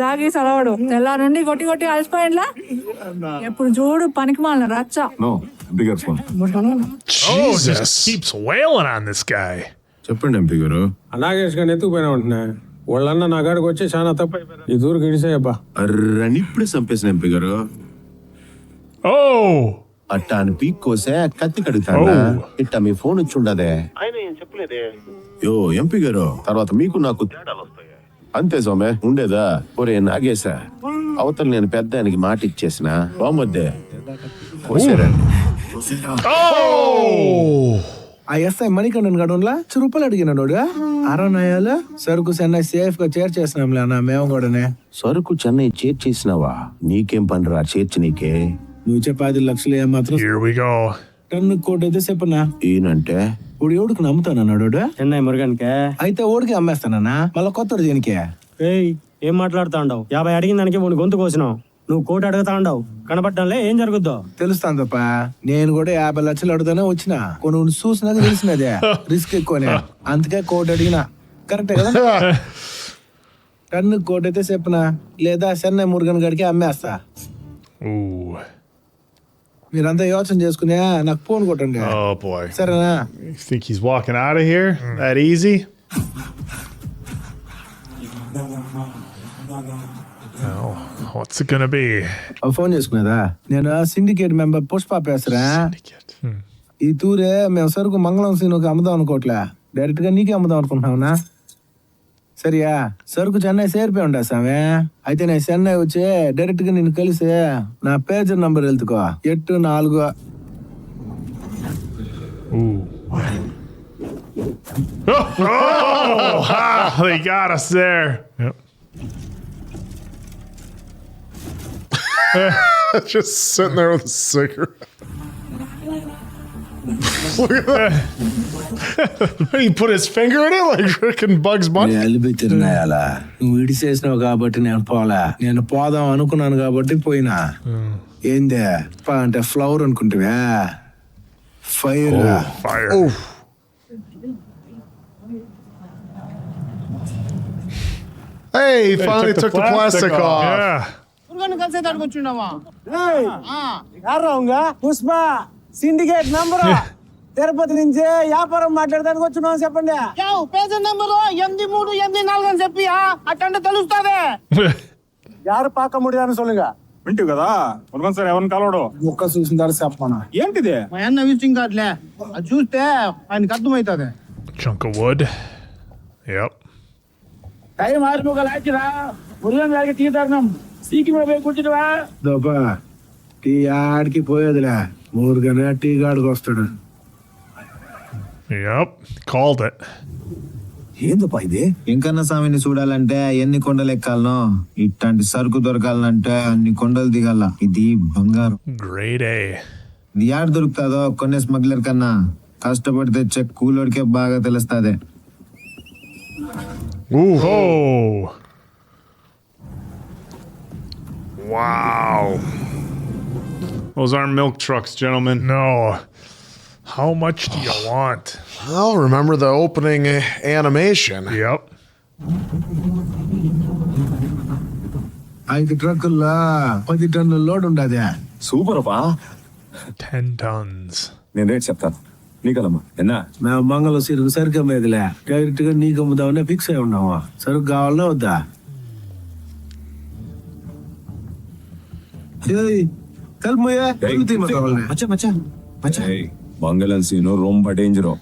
దాగి సలవాడు తెల్లా నుండి కొట్టి కొట్టి అలసిపోయిండ్లా ఎప్పుడు చూడు పనికి మాలిన రచ్చ. Jesus keeps wailing on this guy. చెప్పండి ఎంపీ గారు. నాగేష్ గారిని ఎత్తుకుపోయినా ఉంటున్నా. వాళ్ళన్న నా కాడికి వచ్చి చాలా తప్పు అయిపోయినా. ఈ దూరికి ఇడిసేయబ్బా. అర్రని ఇప్పుడే చంపేసిన ఎంపీ గారు. అట్టా అని పీక్ కోసే కత్తి కడుగుతాడా? ఇట్టా మీ ఫోన్ వచ్చి ఉండదే. ఆయన ఏం చెప్పలేదే. యో ఎంపీ గారు, తర్వాత మీకు నాకు తేడాలు వస్తాయి. అంతే సోమే ఉండేదా? ఒరే నాగేశా, అవతల నేను పెద్ద ఆయనకి మాట ఇచ్చేసిన బామొద్దే ఆ ఎస్ఐ మణికండన్ గడంలా రూపాయలు అడిగినాడు. అరనయాలు సరుకు చెన్నై సేఫ్ గా చేర్చేసినాంలే అన్న మేము కూడానే. సరుకు చెన్నై చేర్చేసినావా? నీకేం పనిరా చేర్చి నీకే? నువ్వు చెప్పే 5 లక్షలు ఏమాత్రం టన్ను కోటి అయితే చెప్పనా? ఈయనంటే ఇప్పుడు ఎవడికి నమ్ముతానన్నాడు చెన్నై మురుగన్కే అయితే ఓడికి అమ్మేస్తానన్నా మళ్ళా కొత్త దీనికి. ఏం మాట్లాడుతా ఉండవు? 50 అడిగిన దానికి గొంతు కోసినావు. నువ్వు 1 కోటి అడుగుతా ఉండవు. కనపడ్డంలే ఏం జరుగుద్దో తెలుస్తాను తప్ప. నేను కూడా 50 లక్షలు అడుగుతానే వచ్చిన. కొన్ని చూసినాక తెలిసినదే రిస్క్ ఎక్కువనే, అందుకే 1 కోటి అడిగినా. కరెక్టే కదా? టన్ను 1 కోటి అయితే చెప్పనా, లేదా చెన్నై మురుగన్ గడికి అమ్మేస్తా. మీరంతా యోచన చేసుకునే నాకు ఫోన్ కొట్టండి. Oh boy. సరేనా? You think he's walking out of here that easy? Oh, what's it gonna be? Phone చేసుకునేదా? నేను సిండికేట్ మెంబర్ పుష్ప పేసరా. ఈ తూరే మేము సరుకు మంగళం సీనుకి అమ్ముదాం అనుకోవట్లే, డైరెక్ట్ గా నీకే అమ్ముదాం అనుకుంటున్నావునా? సరియా? సరుకు చెన్నై చేరిపోయి ఉండా సామె. అయితే నేను చెన్నై వచ్చి డైరెక్ట్ గా నిన్ను కలిసి నా pager number వెళ్తుకో 84. They got us there. Yep. Just sitting there with a cigarette. Look at that. He put his finger in it like freaking Bugs Bunny. అలిపితిరినాయాలా? నువ్వు ఇడిసేసినావు కాబట్టి నేను పోలా. నేను పోదాం అనుకున్నాను కాబట్టి పోయినా. ఏందే అంటే ఫ్లవర్ అనుకుంటావా? Fire. Fire. Hey, he finally took the plastic off. Yeah. Pushpa syndicate number Tirupati నుంచి వ్యాపారం మాట్లాడడానికి వచ్చినాం. చెప్పండి. పేజెంట్ నంబరు 8384 అని చెప్పి అట్టంటే తెలుస్తాదే. యారు పాక ముడియాని సొల్లుగా వింటివి కదా మురుగన్ సార్ ఎవరిని కలవడు. ఒక్క చూసిన తర్వాత చెప్పనా ఏంటిది? మా అన్న విజిటింగ్ కార్డులే, అది చూస్తే ఆయనకి అర్థమవుతుంది. Chunk of wood. Yep. Time ఆరిపోగల ఆచిరా మురుగన్ గారికి టీ తరణం సీకి మీద పోయి కూర్చుంటవా? దోపా టీ ఆడికి పోయేదిలే, మురుగనే టీ గాడికి వస్తాడు. Yep. Called it. ఏందప్పా ఇది? వెంకన్న స్వామిని చూడాలంటే ఎన్ని కొండలు ఎక్కాలనో, ఇట్లాంటి సరుకు దొరకాలంటే అన్ని కొండలు దిగాల. ఇది బంగారం. Grade A. ఇది యాడ్ దొరుకుతుందో కొనే స్మగ్లర్ కన్నా కష్టపడి తెచ్చే కూలోడికే బాగా తెలుస్తుంది. Oh. Wow. Those aren't milk trucks, gentlemen. No. How much do you want? I'll remember the opening animation. Yep. 5 ట్రక్కుల్లో 10 టన్నుల లోడ్ ఉండదే. సూపర్ బా. 10 tons. నేను రేట్ చెప్తాను నీకలమ్మా. ఎన్నా మేము మంగళం సీరుకు సరుకు అమ్మేదిలే, డైరెక్ట్ గా నీకు అమ్ముదామనే ఫిక్స్ అయి ఉన్నాము. సరుకు కావాలన్నా వద్దా? మంగళం సీను రొంబ డేంజరో.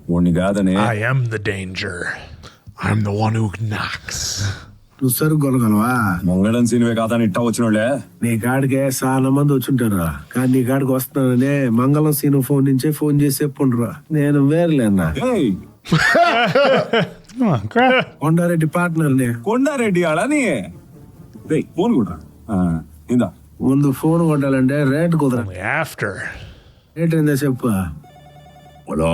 వాణ్ణి కాదనే. I am the danger. I'm the one who knocks. నువ్వు సరుకు కొనగలవా? మంగళం సీనువే కాదని ఇట్టా వచ్చినోళ్ళే. నీ కాడికే చాలా మంది వచ్చుంటారు, కానీ నీ కాడికి వస్తున్నానని మంగళం సీను ఫోన్ నుంచే ఫోన్ చేసి చెప్పుండ్రు. నేను వేర్లేనా Come on, crap. Kondareddy partner ని. కొండారెడ్డి ఆడని ఫోన్ కూడా ఇందా. ముందు ఫోన్ కొట్టాలంటే రేట్ కుదరదు. Only after. రేట్ ఏందో చెప్పు. హలో,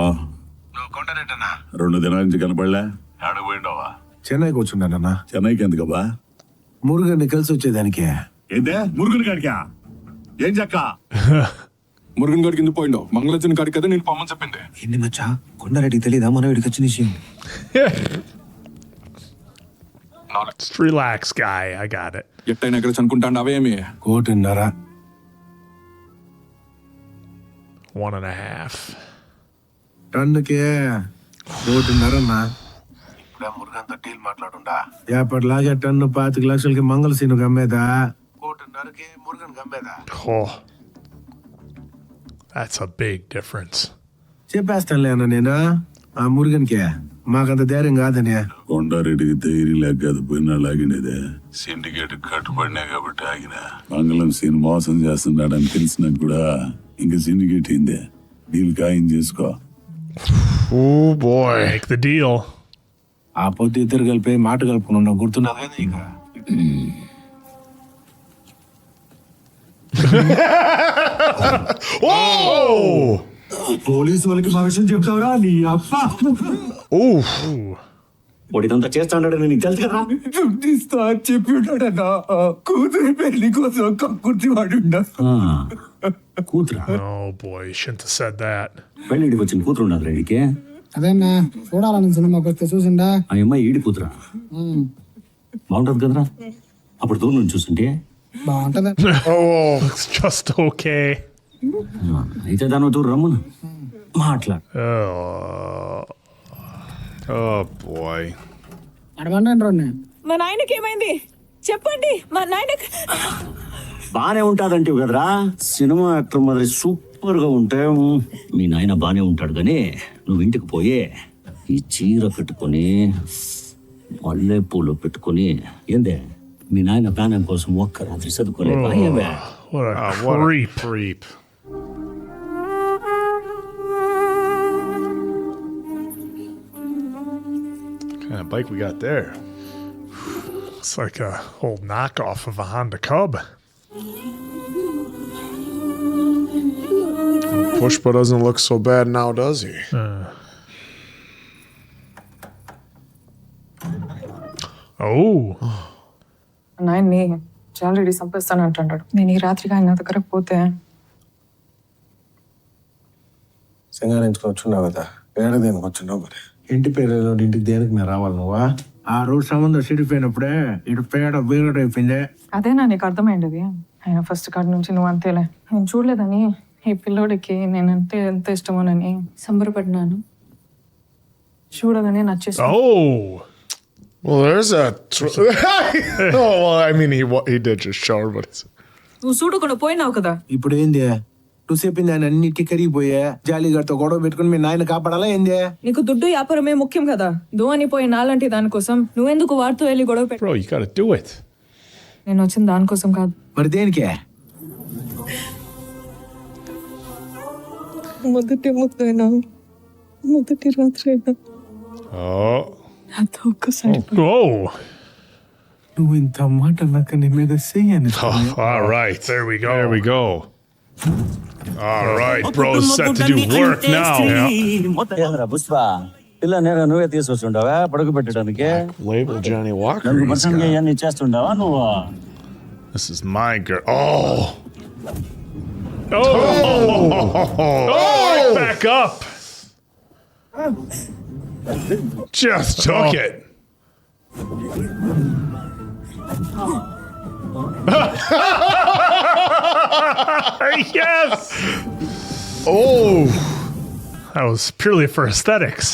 నువ్వు కొండారెడ్డనా? 2 దినాల నుంచి కనపడలే. ఆడ పోయిండవా? చెన్నైకి వచ్చున్నానన్నా. చెన్నైకి ఎందుకబ్బా? మురుగన్ని కలిసి వచ్చేదానికి. ఏందే మురుగుని కాడికా? ఏం చెక్క? మురుగన్ గారికి ఎందుకు పోయిండో? మంగళం కాడికి కదా నేను పొమ్మని చెప్పింది. ఎన్ని మచ్చా కొండారెడ్డికి తెలీదా మనం ఇక్కడికి వచ్చిన విషయం? Just relax, guy. I got it. ఎట్టయినా ఎక్కడ చనుకుంటాండి అవేమి 1.5 1.5. టన్నుకే 1.5 అన్నా. ఇప్పుడే మురుగంతో డీల్ మాట్లాడుండా. ఎప్పటిలాగే టన్ను 25 లక్షలకి మంగళసీనుకి అమ్మేదా, 1.5కి మురుగన్కి అమ్మేదా. Oh, that's a big difference. చెప్పేస్తానులే అన్న నేను ఆ మురుగన్కి. మాకంత ధైర్యం కాదని. కొండారెడ్డికి ధైర్యం లేక అది పోయినా లాగినదే. సిండికేట్ కట్టుబడినా కాబట్టి ఆగిన. మంగళం సీన్ మోసం చేస్తున్నాడని తెలిసినా కూడా ఇంకా సిండికేట్ అయిందే. డీల్ ఖాయం చేసుకో. Oh boy. Make the deal. ఆ పొద్దు ఇద్దరు కలిపి మాట కలుపుకుని ఉన్నాం, గుర్తున్నది కదా ఇక. Oh! పోలీసు వాళ్ళకి మా విషయం చెప్తావరా నీ అప్ప Oof. ఇదంతా చేస్తాడని నీకు తెలుసు కదా. తీస్తా చెప్పి ఉంటాడన్నా. కూతురి పెళ్లి కోసం కక్కుర్తి వాడుండా. కూతురా Oh boy, you shouldn't have said that. పెళ్ళిడికి వచ్చిన కూతురు ఉన్నది రెడ్డికి. అదేనా చూడాలని సినిమాకి వస్తే చూసిండా. ఆ అమ్మాయి ఈడి కూతురా బాగుంటది కదరా. అప్పుడు దూరం నుంచి చూస్తుంటే బాగుంటది. Oh, it's just okay. అయితే దాని దూరం రమ్మను మాట్లాడు. Oh boy. అడగండి రోడ్ని. మా నాయనకి ఏమైంది చెప్పండి. మా నాయనకి బానే ఉంటాదంటే కదరా. సినిమా యాక్టర్ మాదిరి సూపర్ గా ఉంటే మీ నాయన బానే ఉంటాడు కానీ నువ్వు ఇంటికి పోయే ఈ చీర పెట్టుకొని మల్లె పూలు పెట్టుకొని ఏందే మీ నాయన ప్రాణం కోసం ఒక్క రాత్రి చదువుకోలేవే. What a creep. What kind of bike we got there? It's like a old knockoff of a Honda Cub. Pushpa doesn't look so bad now, does he? Oh. నాయన్ని ఆల్రెడీ చంపేస్తాను అంటాడు. నేను ఈ రాత్రికి ఆయన దగ్గరకు పోతే సింగారించుకొని వచ్చున్నావు కదా, ఏడ దేనికి వచ్చినావు మరి. ఇంటి పేరు ఇంటికి దేనికి మేము రావాలి నువ్వా? ఆ రోజు సంబంధం చెడిపోయినప్పుడే ఇటు పేడ బీగడ అయిపోయిందే. అదేనా నీకు అర్థమైంది. ఆయన ఫస్ట్ కాడి నుంచి నువ్వు అంతేలే. నేను చూడలేదని ఈ పిల్లోడికి నేనంటే ఎంత ఇష్టమోనని సంబరపడినాను. చూడగానే నచ్చేసి Oh. Well, there's a. Oh, well, I mean, he did just show her, but it's. నువ్వు చూడకుండా పోయినావు కదా. ఇప్పుడు ఏంది నువ్వు చెప్పింది ఆయన అన్నిటి కరిగిపోయా. జాలీగారితో గొడవ పెట్టుకుని మీ నాయన కాపాడాలా ఏంది? నీకు దుడ్డు వ్యాపారమే ముఖ్యం కదా. దువ్వని పోయి నాలాంటి దానికోసం నువ్వెందుకు వాడితో వెళ్ళి గొడవ పెట్టు. Bro, you gotta do it. నేను వచ్చిన దానికోసం కాదు. మరి దేనికే? మొదటి ముద్దైనా మొదటి రాత్రి అయినా Oh. నాతో ఒక్కసారి Oh. నువ్వు ఇంత మాట నాకు నీ మీద చెయ్యని. All right. There we go. There we go. All right, bro's set to do work now. Pushpa పిల్ల నేర నువ్వే తీసుకొచ్చుండవా పడుకు పెట్టడానికి. Label Johnny Walker. నన్ను he's పర్సనల్ గా got. ఇవన్నీ చేస్తుండవా నువ్వు? This is my girl. Oh. Oh. Right back up. Just took it. Yes. Oh. That was purely for aesthetics.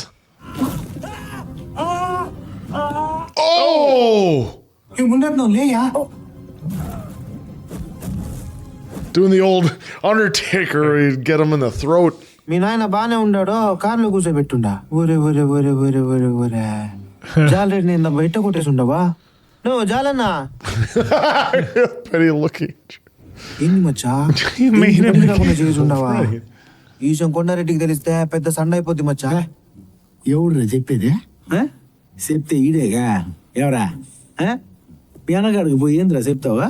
Oh! Doing the old Undertaker, he'd get him in the throat. మీ నాయన బానే ఉన్నాడు, కార్లో కూర్చోబెట్టుండా. ఊరే ఊరే ఊరే ఊరే ఊరే ఊరే జాలరెడ్డి నేను బయట కొట్టేసి ఉండవా నువ్వు జాలన్నా? Petty looking. ఏంది మచ్చా చేసి ఉండవా? ఈశం కొండారెడ్డికి తెలిస్తే పెద్ద సండ అయిపోద్ది మచ్చా. ఎవడురా చెప్పేది? చెప్తే ఈడేగా. ఎవరా పియానగాడికి పోయి ఏంద్రా చెప్తావా?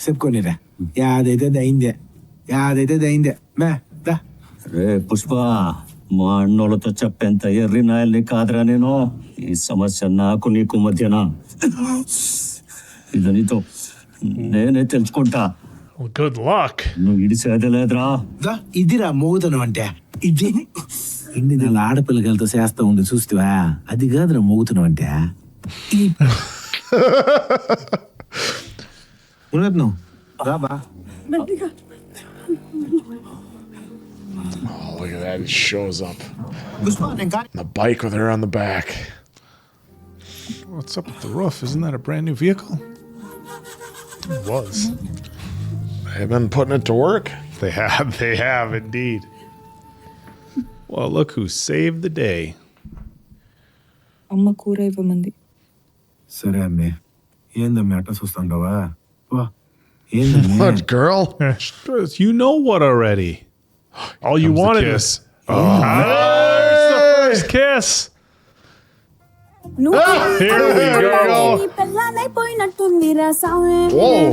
చెప్పుకోనిరా. యాదైతే దయిందే, యాదైతే దయిందే. రే పుష్ప, మా అన్నోళ్ళతో చెప్పేంత ఎర్రి నాయల్ని కాదురా నేను. ఈ సమస్య నాకు నీకు మధ్యన. ఇది నీతో నేనే తెలుసుకుంటా. Well, good luck. నువ్వు ఇడిసేదే లేదురా. ఇదిరా మోగుతనం అంటే. ఇది ఎన్ని నెలల ఆడపిల్లలతో చేస్తా ఉండి చూస్తావా? అది కాదురా మోగుతున్నావు అంటే ఉన్నట్టు రాబా. Oh, look at that. He shows up. On the bike with her on the back. What's up with the roof? Isn't that a brand new vehicle? It was. They've been putting it to work. They have indeed. Well, look who saved the day. అమ్మ కూర ఇవ్వమంది. సరే అమ్మే, ఏందమ్మే అట్ట చూస్తాండవా? వా, ఏందమ్మే? What, girl? You know what already. All you wanted is there's the first kiss. Here we go. Whoa.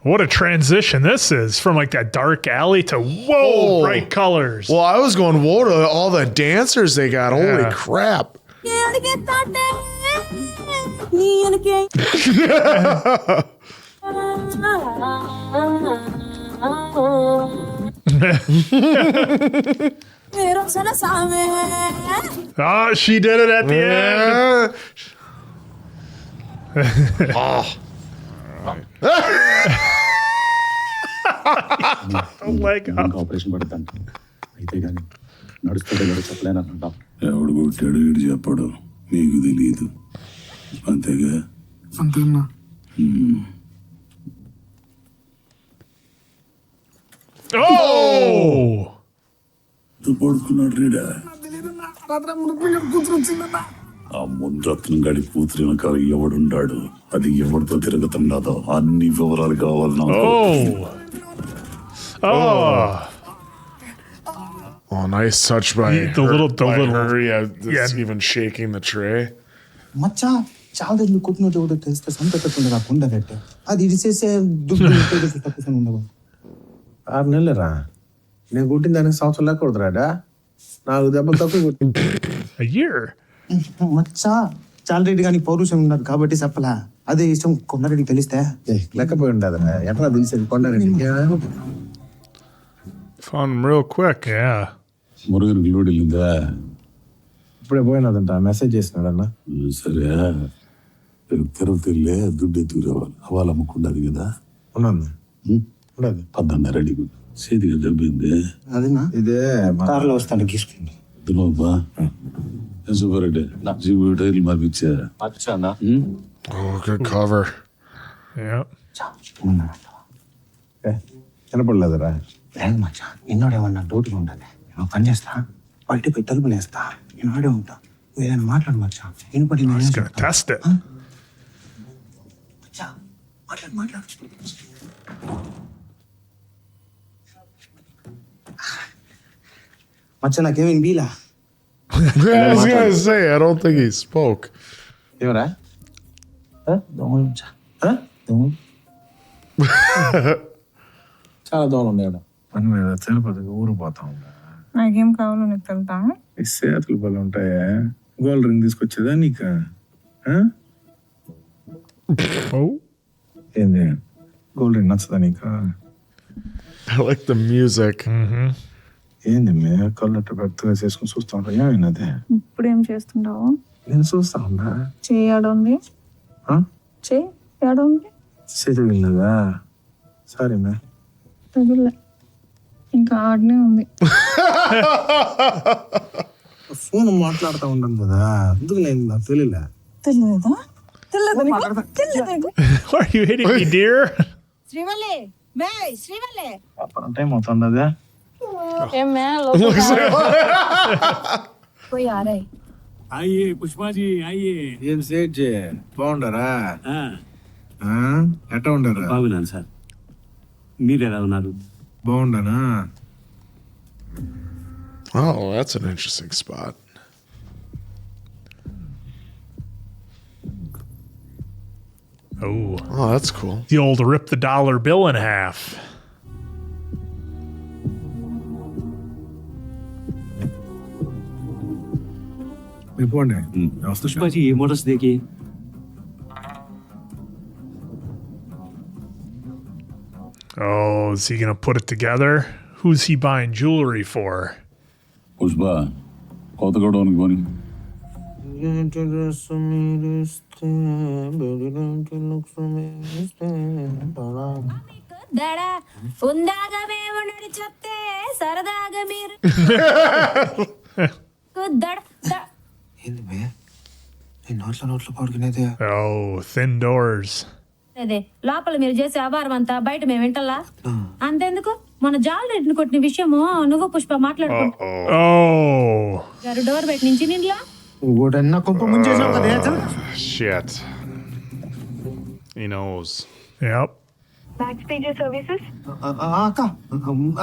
What a transition this is from like that dark alley to whoa, bright colors. Well, I was going, whoa, to all the dancers they got. Holy crap. Oh, she did it at the end. Oh. Leg up. Operation పడతాను అయితే కానీ నడుస్తాడో లేదో చెప్పలేనంటాం. ఎవడు కొట్టాడు వీడు చెప్పాడు నీకు తెలియదు అంతేగా. అంతేనా? Oh! పడుకున్నాడు రీడా. ఆ ముందరత్నం గడి కూతురు వెనకాల ఎవడుండాడు, అది ఎవరితో తిరుగుతున్నాడో అన్ని వివరాలు కావాలి నాకు. Oh, nice touch by The her, little her. Yeah, that's even shaking the tray. మచ్చా చాలా దగ్గర కొట్టినట్టు ఎవడో తెలిస్తే సంతకట్టుండే కాకుండా కట్టే అది ఇది చేసే దుడ్డు తక్కువ ఉండవు. 6 నెలరా నేను కొట్టిన దానికి సంవత్సరం లెక్క కొడుతురాడా? 4 దెబ్బలు తక్కువ కొట్టి A year. మచ్చా చాలా రెడ్డి కానీ పౌరుషం ఉన్నారు కాబట్టి చెప్పలా. అదే ఇష్టం కొండారెడ్డికి తెలిస్తే లెక్కపోయి ఉండదురా. ఎట్లా తెలిసేది కొండారెడ్డికి? Found him real quick. Yeah. మురుగనికి లోడ్ వెళ్ళిందా? ఇప్పుడే పోయినదంట, మెసేజ్ చేసినాడన్నా. సరే తిరుపతి వెళ్ళే దుడ్డు ఎత్తుకు రావాలి. హవాలు అమ్ముకుండదు కదా. ఉన్నాను ఉండదు. 18 రెడీ చేతిగా దెబ్బింది. అదేనా ఇదే కార్లో వస్తాను గీసుకుంది. దునోబా సూపరెడ్డి జీవిటైలు మార్పిచ్చా. Oh, good cover. Yeah. వినపడలేదురా? లేదు మచ్చా, నిన్నోడేమన్నా డోటుగా ఉండాలి. నేను పని చేస్తా, బయట పోయి తలుపులు వేస్తా, నేను ఆడే ఉంటా. నువ్వు ఏదైనా మాట్లాడు మచ్చా. వినపడి He's gonna test it. మచ్చా మాట్లాడు. మచ్చా నాకేమీ బీలా. I was gonna say, I don't think he spoke. ఏమరా? దొంగలు మచ్చా, దొంగలు. చాలా దూరం ఉండేవాడు. పని మీద తిరుపతికి ఊరు పోతా ఉండా. నాకేం కావాలో నీకు తెలుసా? ఈ చేతులు బలం ఉంటాయా? గోల్డ్ రింగ్ తీసుకొచ్చేదా నీకు? Oh. ఏంది గోల్డ్ రింగ్ నచ్చదా నీకు? I like the music. ఏంది మే కళ్ళట్టు పెద్దగా చేసుకుని చూస్తా ఉంటా. ఏమైనది? ఇప్పుడు ఏం చేస్తుంటావు? నేను చూస్తా ఉన్నా. చెయ్యి ఆడుంది. చెయ్యి ఆడుంది. చేతులేదా? సరే మే తగులే, ఇంకా ఆడనే ఉంది. ఫోన్ మాట్లాడుతూ ఉంటాను కదా, ఎందుకు నేను నాకు తెలియలే. తెలియదా? తెలియదు. Why are you hitting me, dear? అప్పుడు టైం అవుతుంది అదే. आइए पुष्पा जी आइए. ఏం సేట్ బాగుండారా? ఎట్లా ఉండారా? బాగున్నాను సార్, మీరు ఎలా ఉన్నారు? బాగుండానా? Oh, that's an interesting spot. Oh, that's cool. The old rip the dollar bill in half. అయిపోండి. पुष्पा जी ये मोटर्स देखिए. Oh, is he gonna put it together? Who's he buying jewelry for? Pushpa కొత్త గొడవనికి పోని. ఉందాగమే ఉండడి చెప్తే సరదాగా మీరు ఏంది బే నీ నోట్లో పడుకునేది. Oh, thin doors. అదే లోపల మీరు చేసే అవారం అంతా బయట మేము వింటలా అంతెందుకు మన జాల్ రెడ్డిని కొట్టిన విషయము నువ్వు పుష్ప మాట్లాడుకుంటా Oh. డోర్ బయట నుంచి నిండ్లా ఊడన్నా కొంప ముంచేసావు కదా. Shit. He knows. Yep. Back stage services అక్క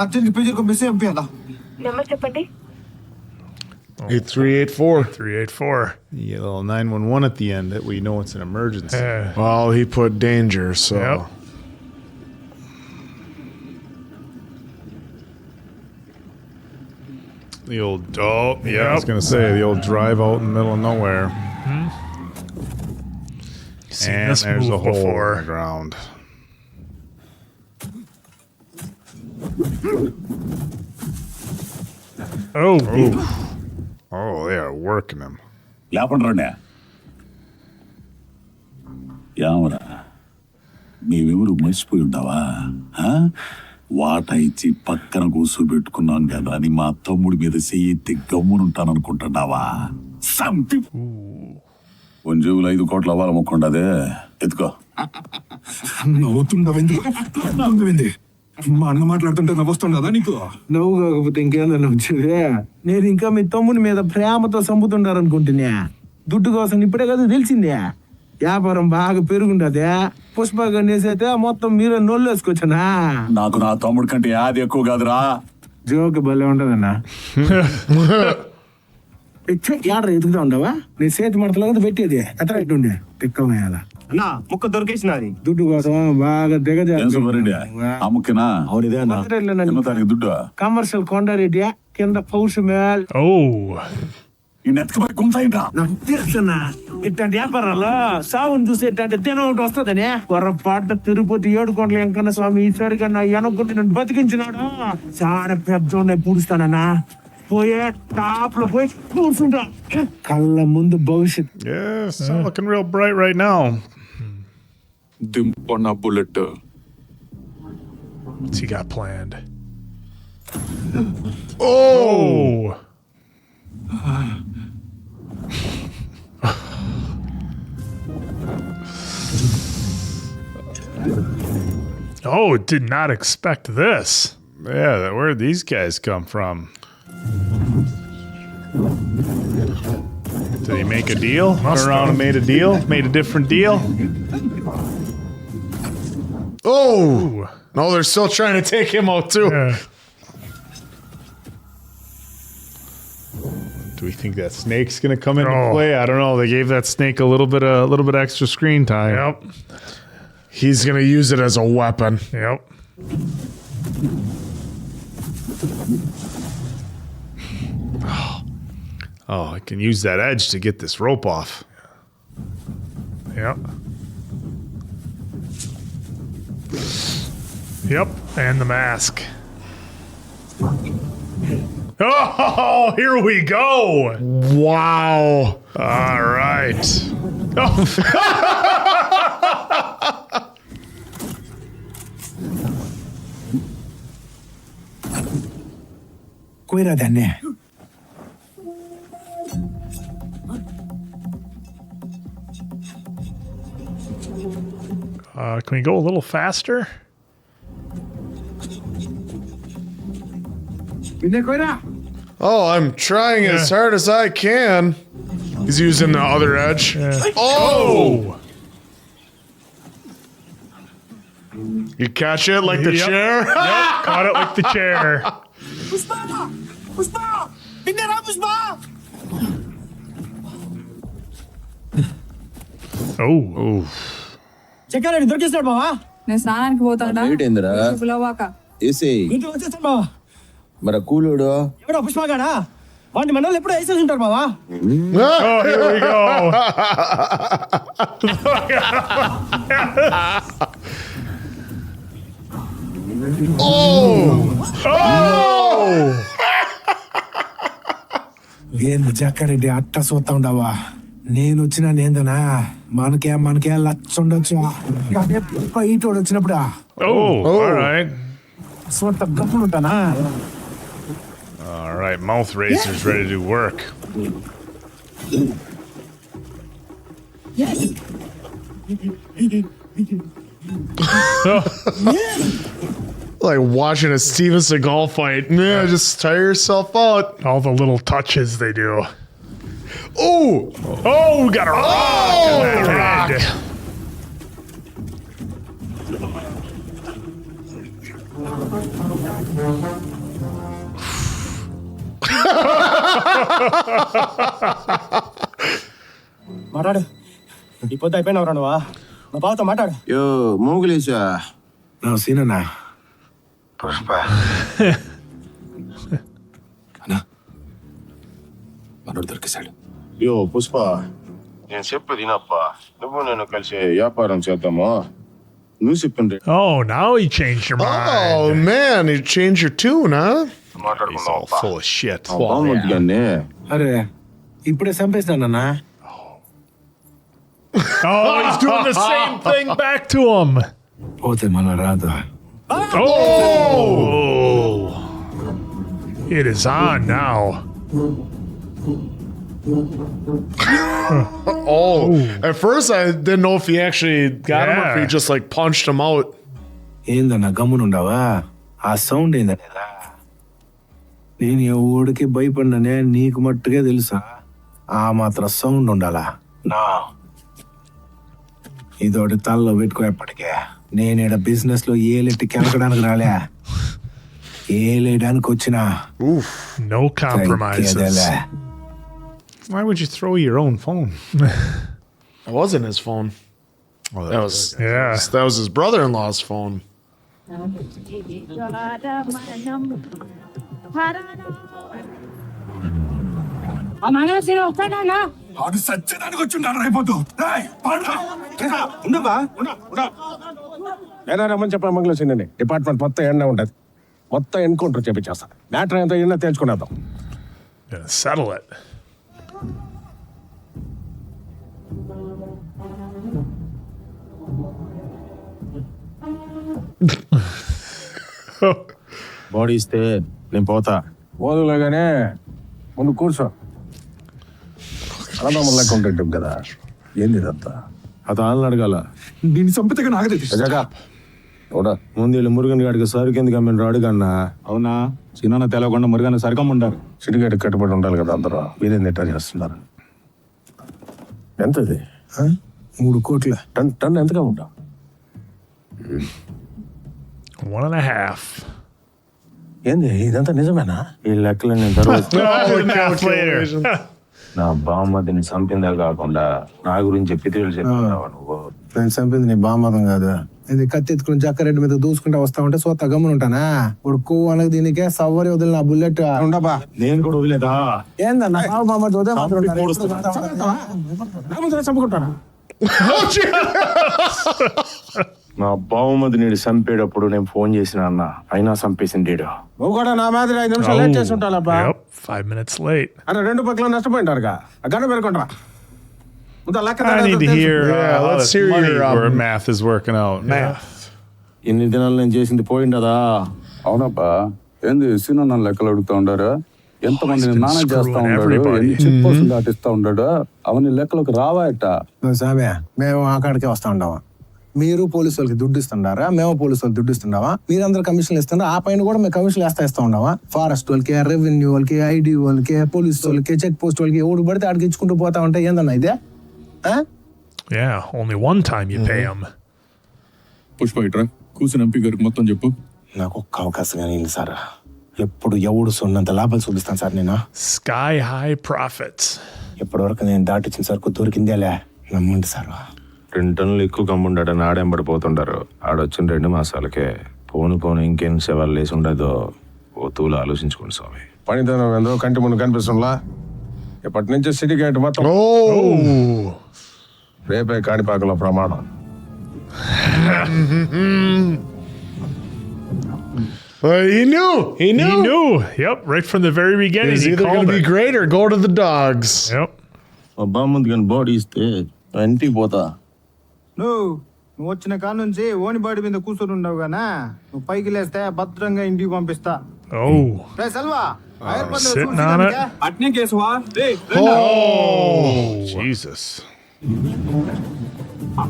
అర్జెంట్ పేజీ మెసేజ్ పంపించాలా. నెంబర్ చెప్పండి. 8384. 384. You get a little 911 at the end that we know it's an emergency. Well, he put danger, so. Yep. The old Yeah, I was gonna say the old drive out in the middle of nowhere. Seen And this there's move a hole before. in the ground. Oh. Oh, they are working him. లేపండి రండి. యామరా మేమెవరు మర్చిపోయి ఉంటావా? వాటా ఇచ్చి పక్కన కూర్చోబెట్టుకున్నాం కదా అని మా తమ్ముడి మీద చెయ్యి గమ్మునుంటాననుకుంటున్నావా? సంపి జేబులు 5 కోట్ల అవ్వాలి మొక్కండదే ఎత్తుకో. నవ్వుతుండవింది మా అన్న మాట్లాడుతుంటే నవ్వుస్తుండదా నీకు? నవ్వు కాకపోతే ఇంకేందన్నా వచ్చేది. నేను ఇంకా మీ తమ్ముని మీద ప్రేమతో చంపుతుండారనుకుంటున్నా. దుడ్డు కోసం ఇప్పుడే కదా తెలిసిందే. వ్యాపారం బాగా పెరుగుండదే. పుష్ప గణేశైతే మొత్తం మీరే నోళ్ళు వేసుకొచ్చానా? నాకు నా తమ్ముడి కంటే యాది ఎక్కువ కాదురా. జోక్ భలే ఉంటదన్నా. ఏడ్రా ఎదుగుతా ఉండవా? నీ చేతి మడతలో పెట్టేది ఎట్లా ఉండే తిక్కమయ్యాల అన్నా ముక్క దొరికేసినది. దుడ్డు కోసం బాగా అమ్ముకినా దుడ్డు కమర్షియల్ కొండారెడ్డి కింద పౌష్ మేల్. Oh. తెలుసన్నా ఇట్లాంటి వ్యాపారాలు సాగుని చూసి ఇట్లాంటి దినం ఒకటి వస్తుందని. పొరపాటు తిరుపతి 7 కోట్ల వెంకన్న స్వామి ఈసారి కన్నా వెనక్కుంటే నన్ను బతికించినాడు. చాలా పెద్ద పూడుస్తానన్నా. పోయే టాప్ లో పోయి కూర్చుంటా. కళ్ళ ముందు భవిష్యత్. Yeah, it's not looking real bright right now. దింపన్న bullet. What's he got planned? Oh! Oh, did not expect this. Yeah, where'd these guys come from? Did he make a deal? Went around and made a deal? Made a different deal? Oh! No, they're still trying to take him out, too. Yeah. Do we think that snake's gonna come into Oh. play? I don't know. They gave that snake a little bit extra screen time. Yep. He's going to use it as a weapon. Yep. Oh, I can use that edge to get this rope off. Yep. Yep. And the mask. Oh, here we go. Wow. All right. Oh. కోయిరా దాన్ని. Can we go a little faster? నిన్నే కోయిరా. Oh, I'm trying as hard as I can. He's using the other edge. Yeah. Oh! You catch it like the Yep. chair? Yep. Caught it like the chair. Pushpa Pushpa నిన్నేరా Pushpa. Oh. చెక్కారెడ్డి దొరికేస్తాడు బావా. నేను స్నానానికి పోతాడా AC ఇంట్లో వచ్చేస్తాడు బావా. మరి కూలోడు ఎవడో పుష్పగాడా? వాడిని మనల్ని ఎప్పుడో వేసేసి ఉంటారు బావా. Oh, here we go. Oh! Oh! ఏంది జక్కారెడ్డి అట్ట చూస్తా ఉండవా? నేను వచ్చినా నేందనా మనకే లచ్చ ఉండొచ్చు. ఇటోడు వచ్చినప్పుడు all right. సొంత గప్పులు ఉంటానా? All right, mouth razor's ready to do work. Like watching a Steven Seagal fight. Yeah, just tire yourself out. All the little touches they do. Oh! Oh, got a rock in that head. మాట్లాడు. ఈ పొద్దు అయిపోయినవరా నువ్వా? మా బావతో మాట్లాడు. యో మోగులేసా నా సీనన్నా పుష్ప అన్నా మనోడు దొరికేశాడు. యో పుష్ప నేను చెప్పేది వినప్ప. నువ్వు నేను కలిసి వ్యాపారం చేద్దామా? నువ్వు చెప్పింది Oh, now he changed your mind. Oh man, you changed your tune, huh? He's all full of shit. బాగుంది కానీ అరే ఇప్పుడే చంపేసినానన్నా. Oh, he's doing the same thing back to him. పోతే మన రాదు. Oh! It is on now. Oh, at first I didn't know if he actually got him or if he Yeah. just like punched him out. ఏందన్నా గమ్మునుండవా? ఆ sound ఏందనేదా? నేను ఎవడికి భయపడిననే నీకు మట్టుకే తెలుసా? ఆ మాత్రం సౌండ్ ఉండాలా? నా ఇదోటి తలలో పెట్టుకోప్పటికే నేను బిజినెస్ లో ఏలెట్టి కెలకడానికి రాలే, ఏలేయడానికి వచ్చినా. No compromises. Why would you throw your own phone? That wasn't his phone. Oh, That was his brother-in-law's phone. ఆ మంగళసీన వస్తాడన్నా? అది సత్యదానికి వచ్చింటాడు రేపొద్దు. ఉండవా? ఏనా రమ్మని చెప్పిన మంగళసీనని డిపార్ట్మెంట్ మొత్తం ఎండ ఉంటుంది. మొత్తం ఎన్కౌంటర్ చేపించేస్తా. మ్యాటర్ ఎంత ఎన్న తేల్చుకునేద్దాం. Gonna settle it. బాడీ ఇస్తే నేను పోతా. పోదులేగానే ముందు కూర్చో. అన్నదమ్ముల లెక్క ఉంటాం కదా. ఏంది ఇదంతా? అతను అడగాల. దీన్ని చంపితే నాకు జగా ముందు వీళ్ళు మురుగన్ గాడికి సరుకు ఎందుకు అమ్మిన అడుగన్నా. అవునా చిన్న తెలవకుండా మురుగన్న సరికమ్ముండారు. సిటిగేట్ కట్టుబడి ఉండాలి కదా అందరూ. వీరేం ఎట్లా చేస్తున్నారు? ఎంతది? 3 కోట్ల. టన్ ఎంతగా ఉంటా? 1.5. ఏంది ఇదంతా నిజమేనా? ఈ లెక్కలు నేను తర్వాత Math later. నా బామ్మదిని చంపిందే కాకుండా నా గురించి చెప్పి చెప్పావా నువ్వు? నేను చంపింది నీ బామ్మదం కాదు. ఇది కత్తి ఎత్తుకుని జక్కారెడ్డి మీద దూసుకుంటా వస్తా ఉంటే సోత గమ్మున ఉంటానా? ఇప్పుడు కొవ్వు అనకు దీనికే సవ్వరి వదిలిన ఆ బుల్లెట్ ఉండబా. నేను కూడా వదిలేదా? ఏందన్నా చంపుకుంటారా? నా బామ్మది నీడు చంపేటప్పుడు నేను ఫోన్ చేసిన అన్న, అయినా చంపేసింది. నువ్వు కూడా నా మాదిరి 5 నిమిషాలు లేట్ చేసి ఉంటానబ్బా. Yep, 5 minutes late. అరే 2 పక్కల నష్టపోయింటారుగా. ఆ గడ్డ పెరుకుంటారా? I need to hear how let's this hear money your, where math is working out. Math. ఇన్ని దినాలు నేను చేసింది పోయిండదా? అవునబ్బా ఏంది సీను నన్ను లెక్కలు అడుగుతా ఉండారు. ఎంతమందిని been నానా చేస్తా screwing ఉన్నాడు, everybody. ఎన్ని చెక్ పోస్టులు దాటిస్తా ఉన్నాడు. అవన్నీ లెక్కలకు రావాయట. సామే మేము అక్కడికే వస్తా ఉండవా? మీరు పోలీసు వాళ్ళకి దుడ్డు ఇస్తుండారా? మేము పోలీసు వాళ్ళకి దుడ్డు ఇస్తుండవా? మీరందరూ కమిషన్లు ఇస్తున్నారు. ఆ పైన కూడా మేము కమిషన్లు ఇస్తా ఉండవా? ఫారెస్ట్ వాళ్ళకి, రెవెన్యూ వాళ్ళకి, ఐడి వాళ్ళకి, పోలీసు వాళ్ళకి, చెక్ పోస్ట్ వాళ్ళకి ఎవడు పడితే ఆడికి ఇచ్చుకుంటూ పోతా ఉంటే ఏందన్నా ఇదే? Yeah, only one time you pay them. Pushpa ఇట్రా కూర్చుని ఎంపీ గారికి మొత్తం చెప్పు. నాకు ఒక్క అవకాశం కానీ సార్. ఎప్పుడు ఎవడు సొన్నంత లాభాలు చూపిస్తాను సార్. నేను Sky high profits. ఇప్పటి వరకు నేను దాటిచ్చిన సరుకు దొరికిందేలే, నమ్మండి సార్. 2 టన్నులు ఎక్కువ కమ్ముండటని ఆడెంబడిపోతుంటారు. ఆడొచ్చిన 2 మాసాలకే పోను ఇంకేం సేవలు లేసి ఉండదో ఓ తూలు ఆలోచించుకోండి స్వామి. పనితనం ఏందో కంటి ముందు కనిపిస్తుందా? ఇప్పటి నుంచి సిటిగేట్ మొత్తం రేపే కాణిపాకలో ప్రమాణం. He knew. He knew. Yep, right from the very beginning. He's He either going called to be it. great or go to the dogs. Yep. అబ్బా ముందు కానీ బాడీ ఇస్తే ఇంటికి పోతా. నువ్వు వచ్చిన కాడ నుంచి ఓని బాడీ మీద కూర్చొని ఉండవు గానా నువ్వు పైకి లేస్తే భద్రంగా ఇంటికి పంపిస్తా. Oh. Ray Selva Sitting on it. అట్నే కేసువా. Oh, Jesus.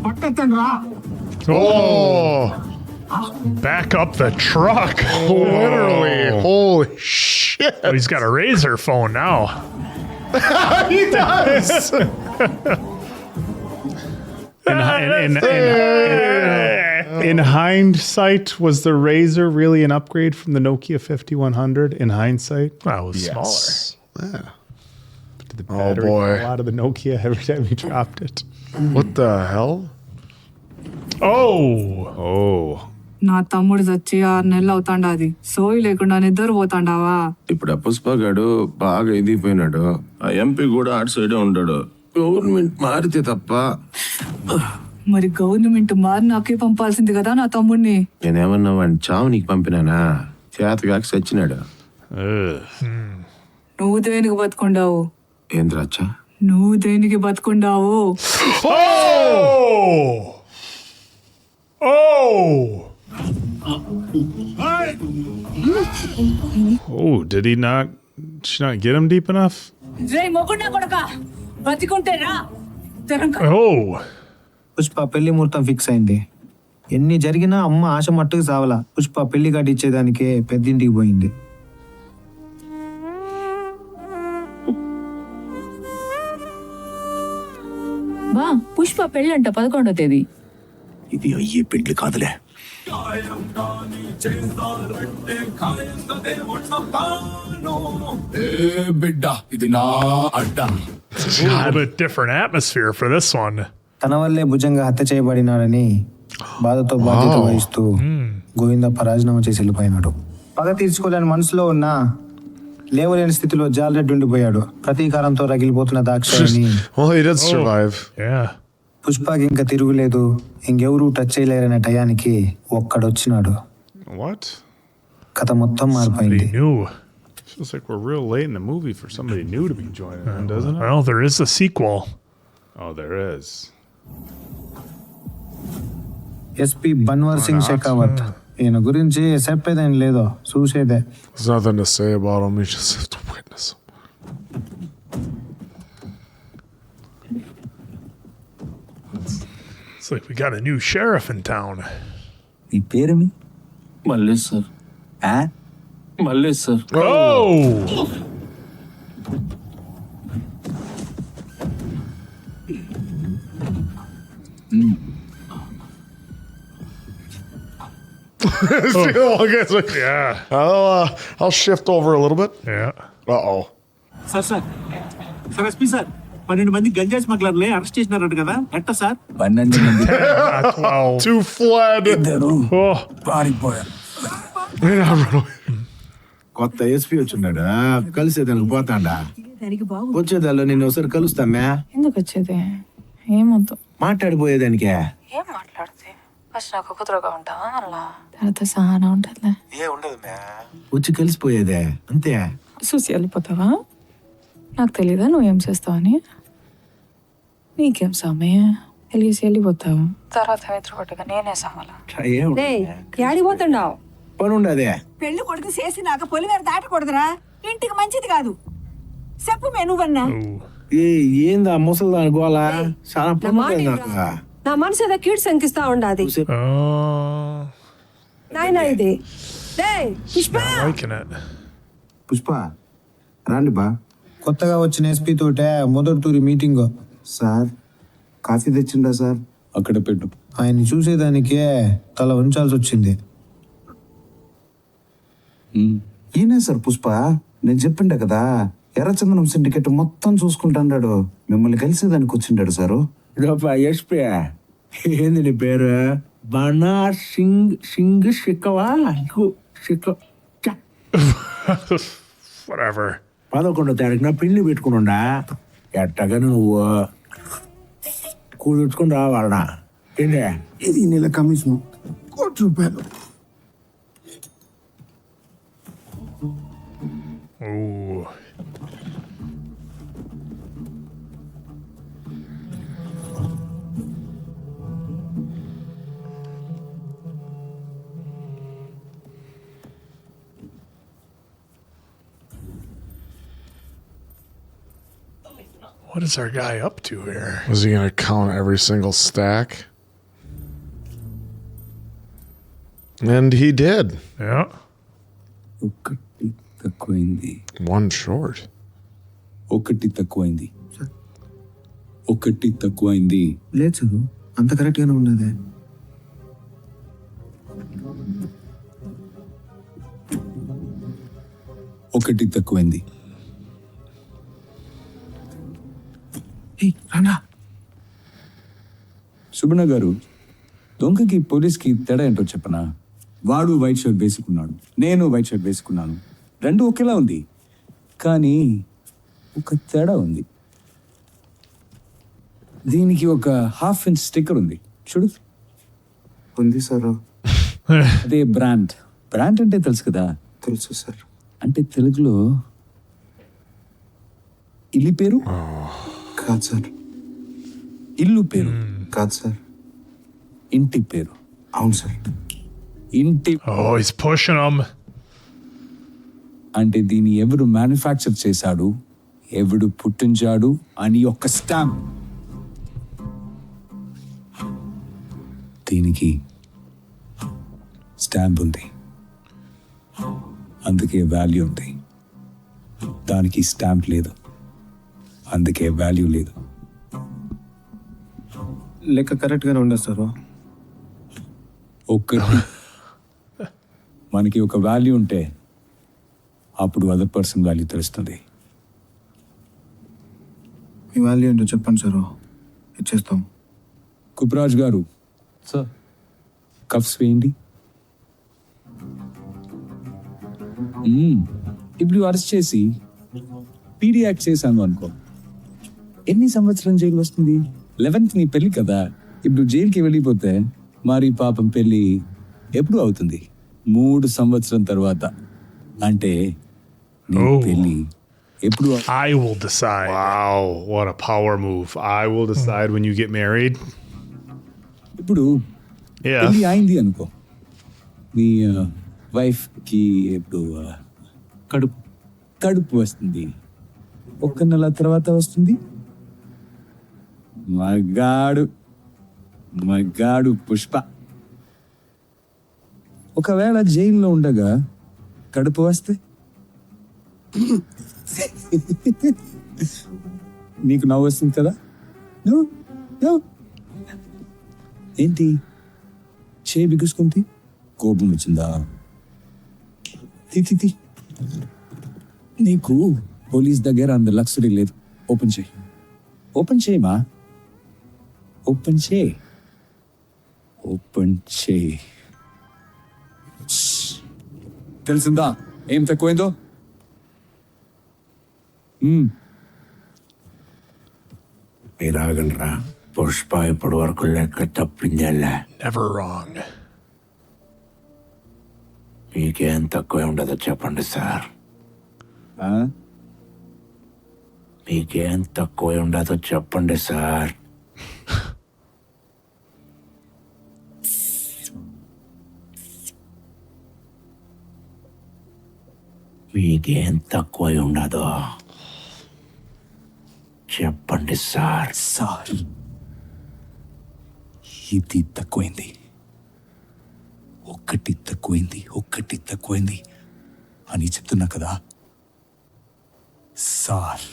పట్టండి రా. Oh, Back up the truck. literally. Holy shit. Oh, he's got a razor phone now. He does. In hindsight, was the Razor really an upgrade from the Nokia 5100? In hindsight, Well, it was smaller. Yeah. did the Oh, battery boy. go out of the Nokia every time you dropped it? What the hell? Oh. నా తమ్ముడు చచ్చి 6 నెలలు అవుతాండాది. సోయి లేకుండా నిద్ర పోతాండావా? ఇప్పుడు ఆ పుష్పగాడు బాగా ఎదిగిపోయినాడు. ఆ ఎంపీ కూడా అటు సైడే ఉంటాడు. గవర్నమెంట్ మారితే తప్ప. మరి గవర్నమెంట్ మారినాకే పంపాల్సింది కదా నా తమ్ముడిని. నేనేమన్నా వాడిని చావు నీకు పంపినానా? చేతగాక సచ్చినాడు. నువ్వు దేనికి బతుకుండావు? ఏంద్రాచ్చా? నువ్వు దేనికి బతుకుండావు? Oh, did she not get him deep enough? రే మొగుండా కొడక బతికుంటే రా. Oh. పుష్ప పెళ్లి ముహూర్తం ఫిక్స్ అయింది. ఎన్ని జరిగినా అమ్మ ఆశ మట్టుకు సావలా. పుష్ప పెళ్లి కార్డు ఇచ్చేదానికే పెద్దింటికి పోయింది. బా పుష్ప పెళ్ళంట 11వ తేదీ. ఇది అయ్యే పెళ్లి కాదులే. బిడ్డ ఇది నా అడ్డ. A little bit different atmosphere for this one. తన వల్లే భుజంగా హత్య చేయబడినాడని బాధతో బాధ్యత వహిస్తూ గోవిందప్ప రాజీనామా చేసి వెళ్ళిపోయినాడు. పగ తీర్చుకోలేని మనసులో ఉన్న లేవలేని స్థితిలో జాలరెడ్డి ఉండిపోయాడు. ప్రతీకారంతో రగిలిపోతున్న Dakshayani Well, he did survive. Yeah. పుష్పకి ఇంకా తిరుగులేదు, ఇంకెవరూ టచ్ చేయలేరనే టయానికి ఒక్కడొచ్చినాడు. What? కథ మొత్తం Somebody మారిపోయింది. new. Feels like we're real late in the movie for somebody new to be joining in, doesn't it? Well, there is a sequel. Oh, there is. SP Bhanwar Singh Shekhawat. ఈయన గురించి చెప్పేదేం లేదో, చూసేదే. There's nothing to say about him. You just have to witness him. It's like we got a new sheriff in town. నీ పేరేమి? Mallesh sir. Mallesh sir. Oh! Okay, so Yeah. I'll shift over a little bit. Yeah. Uh-oh. Sir sir sir SP sir 12 మంది ganja స్మగ్లర్లే arrest చేసినారట కదా, ఎట్టా sir? 12 మంది Not 12. 2 fled. Oh. పారిపోయారు. కొత్త SP వచ్చిన్నాడా, కలిసేదానికి పోతాడా? వచ్చేదాల్లో నేను ఒకసారి కలుస్తామే. ఎందుకు వచ్చేది? ఏమొద్దు. మాట్లాడిపోయేదానికే. ఏం మాట్లాడితే ఫస్ట్ నాకు కుదురుగా ఉంటావా? అలా తర్వాత సహనా ఉంటుందిలే. ఏ ఉండదు వచ్చి కలిసిపోయేదే అంతే. చూసి వెళ్ళిపోతావా? నాకు తెలీదా నువ్వేం చేస్తావని? నీకేం సామే వెళ్ళేసి వెళ్ళిపోతావు. తర్వాత ఎదురుకొట్టగా నేనే సామాలా. ఏడిపోతున్నావు? పని ఉండదే. పెళ్లి కొడుకు చేసినాక పొలిమేర దాటకూడదురా, ఇంటికి మంచిది కాదు. చెప్పు మే నువ్వన్నా. ఏందా ముసలిదాని గోళ? చాలా పని ఉంటుంది నాకు. నా మనసు ఏదో కీడు శంకిస్తా ఉండాది. నాయనా ఇది పుష్ప. Liking it. పుష్ప రండి బా. కొత్తగా వచ్చిన ఎస్పీ తోటే మొదటి తూరి మీటింగ్. సార్ కాఫీ తెచ్చిండా సార్? అక్కడ పెట్టు. ఆయన్ని చూసేదానికే తల ఉంచాల్సి వచ్చింది. ఈయనే సార్ పుష్ప, నేను చెప్పిండే కదా ఎర్రచందనం సిండికేట్ మొత్తం చూసుకుంటాడు. మిమ్మల్ని కలిసేదానికి వచ్చిండాడు సారు. ఎస్పీ ఏంది నీ పేరు? బనా సింగ్ షిక్కవా? Whatever. 11వ తారీఖున పెళ్లి పెట్టుకున్నా. ఎట్టగా నువ్వు కూర్చుని రావాలనా? ఏంటి ఇది నెల commission ₹1,00,00,000. Ooh. What is our guy up to here? Was he going to count every single stack? And he did. Yeah. ఒకటి తక్కువైంది. One short. ఒకటి తక్కువైంది. ఒకటి తక్కువైంది. లేదు చదువు అంత కరెక్ట్ గానే ఉన్నదే. ఒకటి తక్కువైంది. రానా సుబణ గారు, దొంగకి పోలీస్కి తేడా ఏంటో చెప్పనా? వాడు వైట్ షర్ట్ వేసుకున్నాడు, నేను వైట్ షర్ట్ వేసుకున్నాను. రెండు ఒకేలా ఉంది, కానీ ఒక తేడా ఉంది. దీనికి ఒక ½ ఇంచ్ స్టిక్కర్ ఉంది, చూడు. ఉంది సార్. అదే బ్రాండ్. బ్రాండ్ అంటే తెలుసు కదా? తెలుసు సార్. అంటే తెలుగులో ఇల్లి పేరు కాదు సార్. ఇల్లు పేరు కాదు సార్. ఇంటి పేరు. అవును సార్. ఇంటి. Oh, he's pushing him. అంటే దీన్ని ఎవరు మ్యానుఫ్యాక్చర్ చేశాడు, ఎవడు పుట్టించాడు అని ఒక స్టాంప్. దీనికి స్టాంప్ ఉంది, అందుకే వాల్యూ ఉంది. దానికి స్టాంప్ లేదు, అందుకే వాల్యూ లేదు. లెక్క కరెక్ట్ గానే ఉండదు సార్. ఒక్కటి మనకి ఒక వాల్యూ ఉంటే అప్పుడు అదర్ పర్సన్ వాల్యూ తెలుస్తుంది. మీ వాల్యూ ఏంటో చెప్పండి సార్, ఇచ్చేస్తాం. కుప్రాజ్ గారు సార్, కఫ్స్ వేయండి. ఇప్పుడు అరెస్ట్ చేసి పీడీ యాక్ట్ చేశాను అనుకో, ఎన్ని సంవత్సరం జైలు వస్తుంది? 11th నీ పెళ్లి కదా. ఇప్పుడు జైలుకి వెళ్ళిపోతే మరి పాపం పెళ్లి ఎప్పుడు అవుతుంది? 3 సంవత్సరం తర్వాత. అంటే నీ పెళ్లి ఎప్పుడు? I will decide. Wow, what a power move. I will decide when you get married. ఇప్పుడు Yeah. పెళ్లి అయింది అనుకో, మీ వైఫ్ కి ఇప్పుడు కడుపు వస్తుంది. 1 నెల తర్వాత వస్తుంది. మగాడు పుష్ప. ఒకవేళ జైల్లో ఉండగా కడుపు వస్తే నీకు నవ్వు వస్తుంది కదా? ఏంటి చేయి బిగుసుకుంది? కోపం వచ్చిందా? తి నీకు పోలీస్ దగ్గర అంత లక్సరీ లేదు. ఓపెన్ చేయి, ఓపెన్ చేయమా, ఓపెన్ చేయి, ఓపెన్ చేయి. తెలిసిందా ఏం తక్కువైందో? మీరు ఆగండిరా. పుష్ప ఇప్పటి వరకు లెక్క తప్పిందల్లా. Never wrong. మీకేం తక్కువ ఉండదో చెప్పండి సార్. మీకేం తక్కువ ఉండదో చెప్పండి సార్. మీకేం తక్కువ ఉండదో చెప్పండి సార్. సార్, ఇది తక్కువైంది, ఒక్కటి తక్కువైంది అని చెప్తున్నా కదా సార్.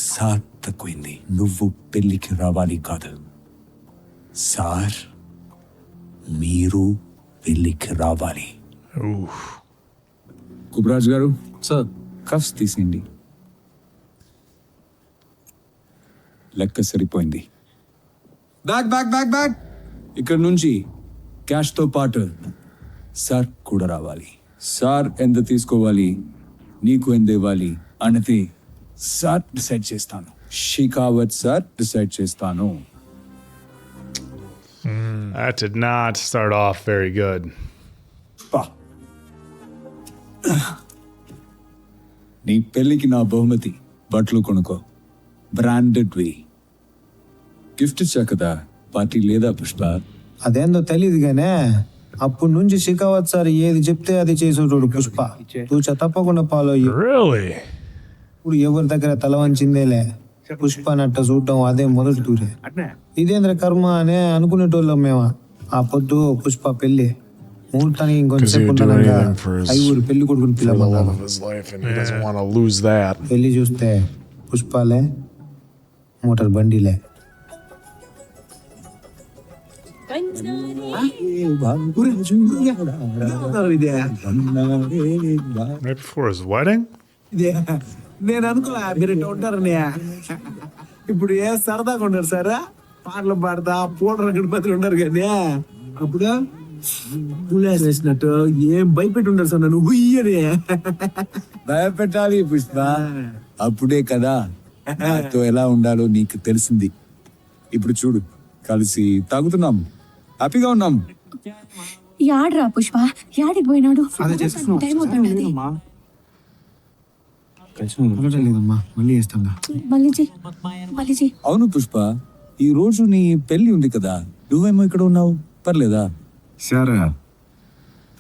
సార్ తక్కువైంది. నువ్వు పెళ్లికి రావాలి కాదు సార్, మీరు పెళ్లికి రావాలి. కుబ్రాజ్ గారు సార్, కఫ్స్ తీసేయండి. లెక్క సరిపోయింది. Bag bag bag bag. ఇక్కడ నుంచి క్యాష్తో పాటు సార్ కూడా రావాలి. సార్ ఎంత తీసుకోవాలి, నీకు ఎంత ఇవ్వాలి అనేది సార్ డిసైడ్ చేస్తాను. షికావత్ సార్ డిసైడ్ చేస్తాను. That did not start off very good. నీ పెళ్ళికి నా బహుమతి బట్టలు కొనుక్కో, బ్రాండెడ్వి. గిఫ్ట్ ఇచ్చా కదా, పార్టీ లేదా పుష్ప? అదేందో తెలియదు గానే అప్పటి నుంచి షికావత్ సార్ ఏది చెప్తే అది చేసేటోడు పుష్ప. తూచ తప్పకుండా ఫాలో అయ్యి. Really? ఇప్పుడు ఎవరి దగ్గర తల వంచిందేలే. పుష్ప నట్ట చూడటం అదే మొదటి టూరే. ఇదేంద్ర కర్మ అనే అనుకునేటోళ్ళం మేము. ఆ పొద్దు పుష్ప పెళ్లి ముహూర్తానికి ఇంకొంచెం ఐదుగురు పెళ్లి కొడుకుని For the love పిల్లమన్నాను. of his life, and he doesn't want to lose that. పెళ్లి చూస్తే పుష్పాలే, motor బండిలే. Right before his wedding? నేను అనుకోలే మీరు ఉంటారని. ఇప్పుడు ఏ సరదాగా ఉన్నారు సార్, పాటలు పాడతా పూట గణపతులు ఉన్నారు కానీ అప్పుడు పులేస్ వేసినట్టు ఏం భయపెట్టి ఉంటారు సార్ నన్ను ఉయ్యని. భయపెట్టాలి పుష్ప, అప్పుడే కదా నాతో ఎలా ఉండాలో నీకు తెలిసింది. ఇప్పుడు చూడు, కలిసి తాగుతున్నాం, హ్యాపీగా ఉన్నాం. యాడ్రా పుష్ప, యాడికి పోయినాడు? టైం అవుతాండి. లేదమ్మా మళ్ళీ చేస్తాను. మళ్ళీ చెయ్. అవును పుష్ప, ఈ రోజు నీ పెళ్లి ఉంది కదా, నువ్వేమో ఇక్కడ ఉన్నావు, పర్లేదా? సార్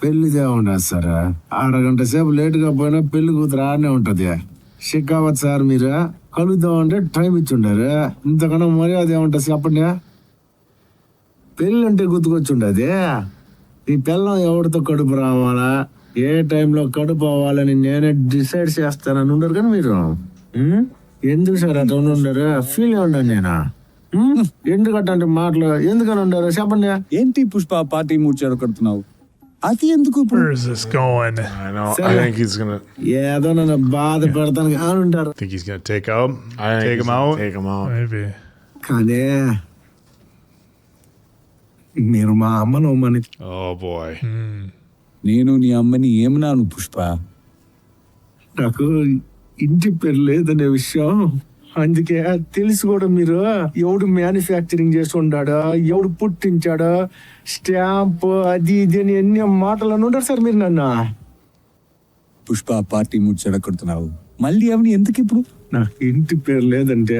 పెళ్లిదే ఉండదు సార్, అరగంట సేపు లేట్ గా పోయినా పెళ్లి కూతురు ఆడనే ఉంటది. షికావత్ సార్ మీరు కలుద్దాం అంటే టైం ఇచ్చి ఉండారు, ఇంతకన్నా మర్యాద ఏముంటుంది చెప్పండి. పెళ్ళి అంటే గుర్తుకొచ్చుండది. ఈ పిల్లం ఎవరితో కడుపు రావాలా, ఏ టైంలో కడుపు అవ్వాలని నేనే డిసైడ్ చేస్తానని ఉండరు కానీ మీరు ఎందుకు సార్ అట్లా ఉండరు? ఫీల్ ఉండను నేను. ఎందుకంటే మాటలు ఎందుకని ఉండరు చెప్పండి. ఏంటి పుష్ప పార్టీ మూడ్ చెడగొడుతున్నావు? అది ఎందుకు ఇప్పుడు? Where is this going? I know. I think he's gonna. ఏదో నన్ను బాధ పెడతాను అని ఉంటారు. Think he's gonna take out? I think Take he's him gonna out? Take him out. Maybe. కానీ మీరు మా అమ్మను అమ్మని Oh boy. నేను నీ అమ్మని ఏమన్నాను పుష్ప? నాకు ఇంటి పేరు లేదనే విషయం, అందుకే తెలిసి కూడా మీరు ఎవడు మ్యానుఫ్యాక్చరింగ్ చేసి ఉన్నాడా, ఎవడు పుట్టించాడా, స్టాంప్ అది ఇది అని ఎన్ని మాటలు అని ఉంటారు సార్ మీరు నన్ను. పుష్ప పార్టీ మూడ్ చెడగొడుతున్నావు, మళ్ళీ అవని ఎందుకు ఇప్పుడు? నాకు ఇంటి పేరు లేదంటే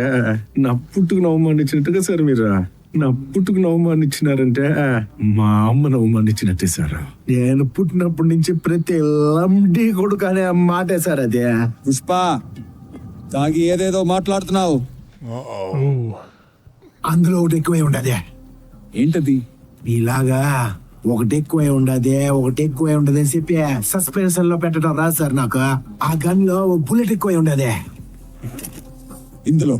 నా పుట్టుకుని అవమానించినట్టుగా సార్ మీరు. నా పుట్టుకుని అవమానించినారంటే మా అమ్మను అవమానించినట్టే సార్. నేను పుట్టినప్పటి నుంచి ప్రతి లండి కొడుకు అనే మాటే సార్ అదే. పుష్ప తాగి ఏదేదో మాట్లాడుతున్నావు. అందులో ఒకటి ఎక్కువై ఉండదే. ఏంటది? ఇలాగా ఒకటి ఎక్కువై ఉండదే, ఒకటి ఎక్కువై ఉండదు అని చెప్పి సస్పెన్షన్ లో పెట్టడం రాదు సార్ నాకు. ఆ గన్ లో బుల్లెట్ ఎక్కువై ఉండదే ఇందులో.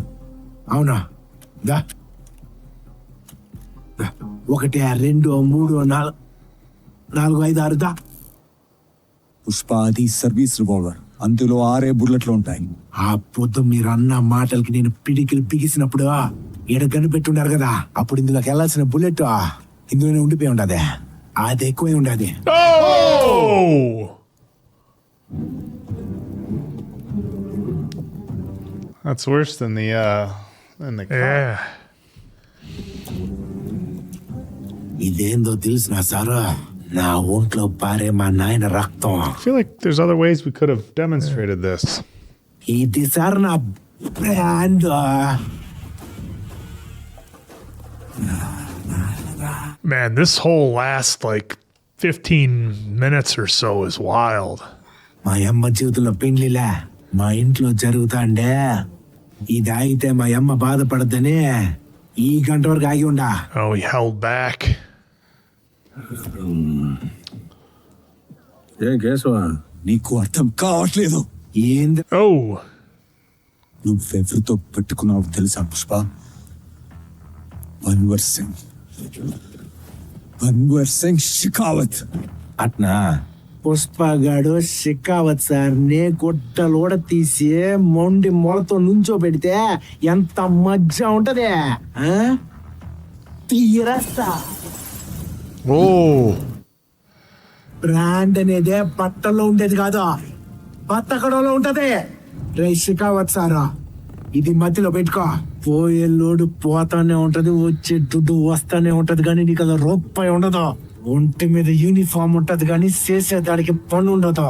అవునా? దా 1 2 3 4 4 5 6 దా. పుష్ప అది సర్వీస్ రివాల్వర్, అందులో 6 బుల్లెట్లు ఉంటాయి. ఆ పొద్దు మీరు అన్న మాటలకి నేను పిడికిలు బిగిసినప్పుడు ఈడ కనిపెట్టున్నారు కదా, అప్పుడు ఇందులోకి వెళ్ళాల్సిన బుల్లెట్ ఇందులోనే ఉండిపోయి ఉండదే. అది ఎక్కువై ఉండదు. Oh! That's worse than the car. Yeah. ఇదేందో తెలిసిన సారు, నా ఒంట్లో పారే మా నాయన రక్తం. I feel like there's other ways we could have demonstrated this. ఇది సార్ నా brand. Man, this whole last like 15 minutes or so is wild. మా అమ్మ జీవితంలో పెళ్లిలా మా ఇంట్లో జరుగుతాండే. ఇది ఆగితే మా అమ్మ బాధపడద్దని ఈ గంట వరకు ఆగి ఉండా. Oh, he held back. ఏం కేశవ, నీకు అర్థం కావట్లేదు. ఏంది? Oh. నువ్వెవరితో పెట్టుకున్నావు తెలుసా పుష్ప? వన్వర్ సింగ్ షికావత్. అట్నా? పుష్పగాడు షికావత్ సార్ నే గుట్టలోడ తీసి మొండి మొలతో నుంచో పెడితే ఎంత మజ్జా ఉంటది. తీరస్తా. Oh. బ్రాండ్ అనేదే బట్టల్లో ఉండేది కాదు, బత్తకడలో ఉంటది. రే షికావత్ సారా, ఇది మధ్యలో పెట్టుకో. పోయే లోడు పోతానే ఉంటది, వచ్చే దుడ్డు వస్తానే ఉంటది, కానీ నీకు అది రూపాయి ఉండదు. ఒంటి మీద యూనిఫామ్ ఉంటది కానీ చేసేదానికి పని ఉండదు.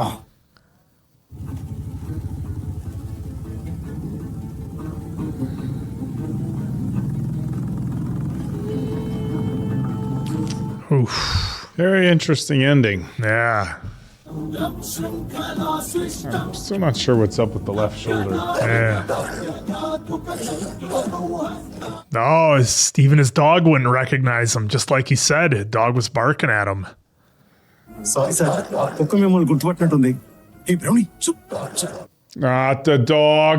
Oof. Very interesting ending. Yeah. I'm still not sure what's up with the left shoulder. Yeah. No, even his dog wouldn't recognize him. Just like he said, the dog was barking at him. Sorry sir కుక్క మిమ్మల్ని గుర్తుపట్టినట్టుంది. ఏ brownie Not the dog.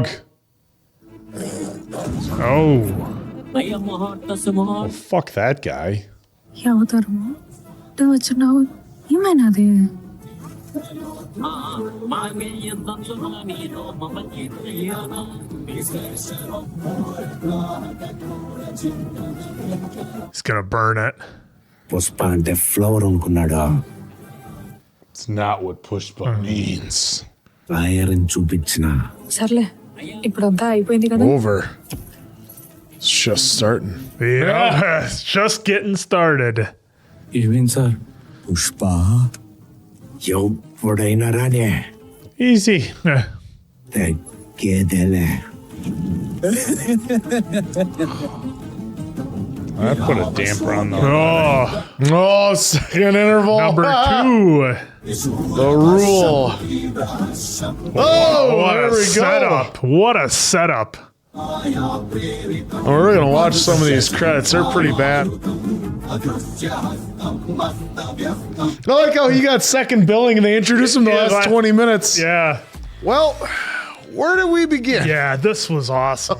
Oh. Oh, fuck that guy. ఈ అవతారము వచ్చినావు ఏమైనా అది He's gonna burn it. Pushpa అంటే flower అనుకున్నాడా? It's not what Pushpa means. Fire అని చూపించిన సర్లే ఇప్పుడంతా అయిపోయింది కదా Over. It's just starting. Yeah, it's just getting started. ఏమేం సార్? పుష్ప ఎవడైనా రానే Easy. తగ్గేదేలే. I put a damper on the. Oh, Second interval. number 2. The rule. Oh, What there a we setup. What a setup. We're going to watch some of these credits. They're pretty bad. I like how he got second billing and they introduced him the last 20 minutes. Yeah. Well, where do we begin? Yeah, this was awesome.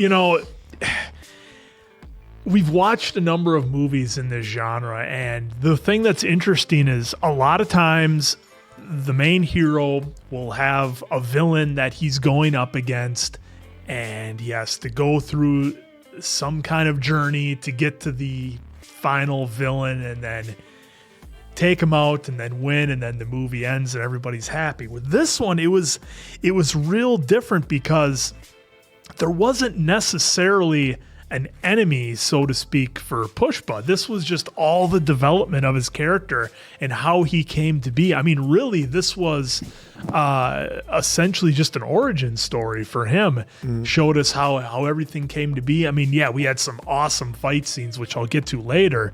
You know, we've watched a number of movies in this genre, and the thing that's interesting is a lot of times the main hero will have a villain that he's going up against, and he has to go through some kind of journey to get to the final villain and then take him out and then win, and then the movie ends and everybody's happy. With this one, it was real different because there wasn't necessarily an enemy, so to speak, for Pushpa. This was just all the development of his character and how he came to be. I mean, really, this was essentially just an origin story for him. Showed us how everything came to be. I mean, yeah, we had some awesome fight scenes, which I'll get to later,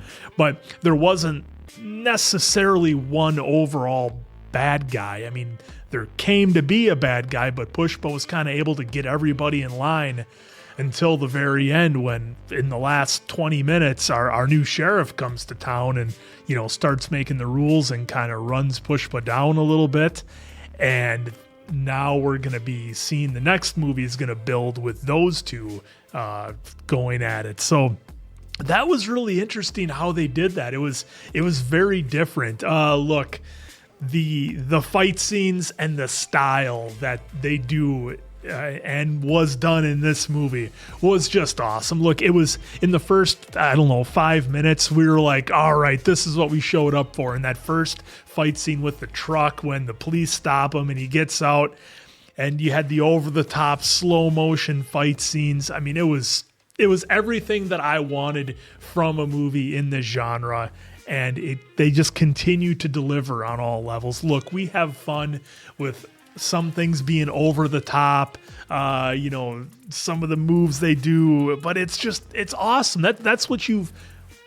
but there wasn't necessarily one overall bad guy. I mean, there came to be a bad guy, but Pushpa was kind of able to get everybody in line until the very end, when in the last 20 minutes our new sheriff comes to town and, you know, starts making the rules and kind of runs Pushpa down a little bit. And now we're going to be seeing the next movie is going to build with those two going at it. So that was really interesting how they did that. It was very different. Look, the fight scenes and the style that they do and was done in this movie was just awesome. Look, it was in the first, 5 minutes, we were like, all right, this is what we showed up for. In that first fight scene with the truck, when the police stop him and he gets out, and you had the over-the-top slow motion fight scenes. I mean, it was everything that I wanted from a movie in this genre. And they just continue to deliver on all levels. Look, we have fun with some things being over the top, some of the moves they do, but it's awesome. That's what you've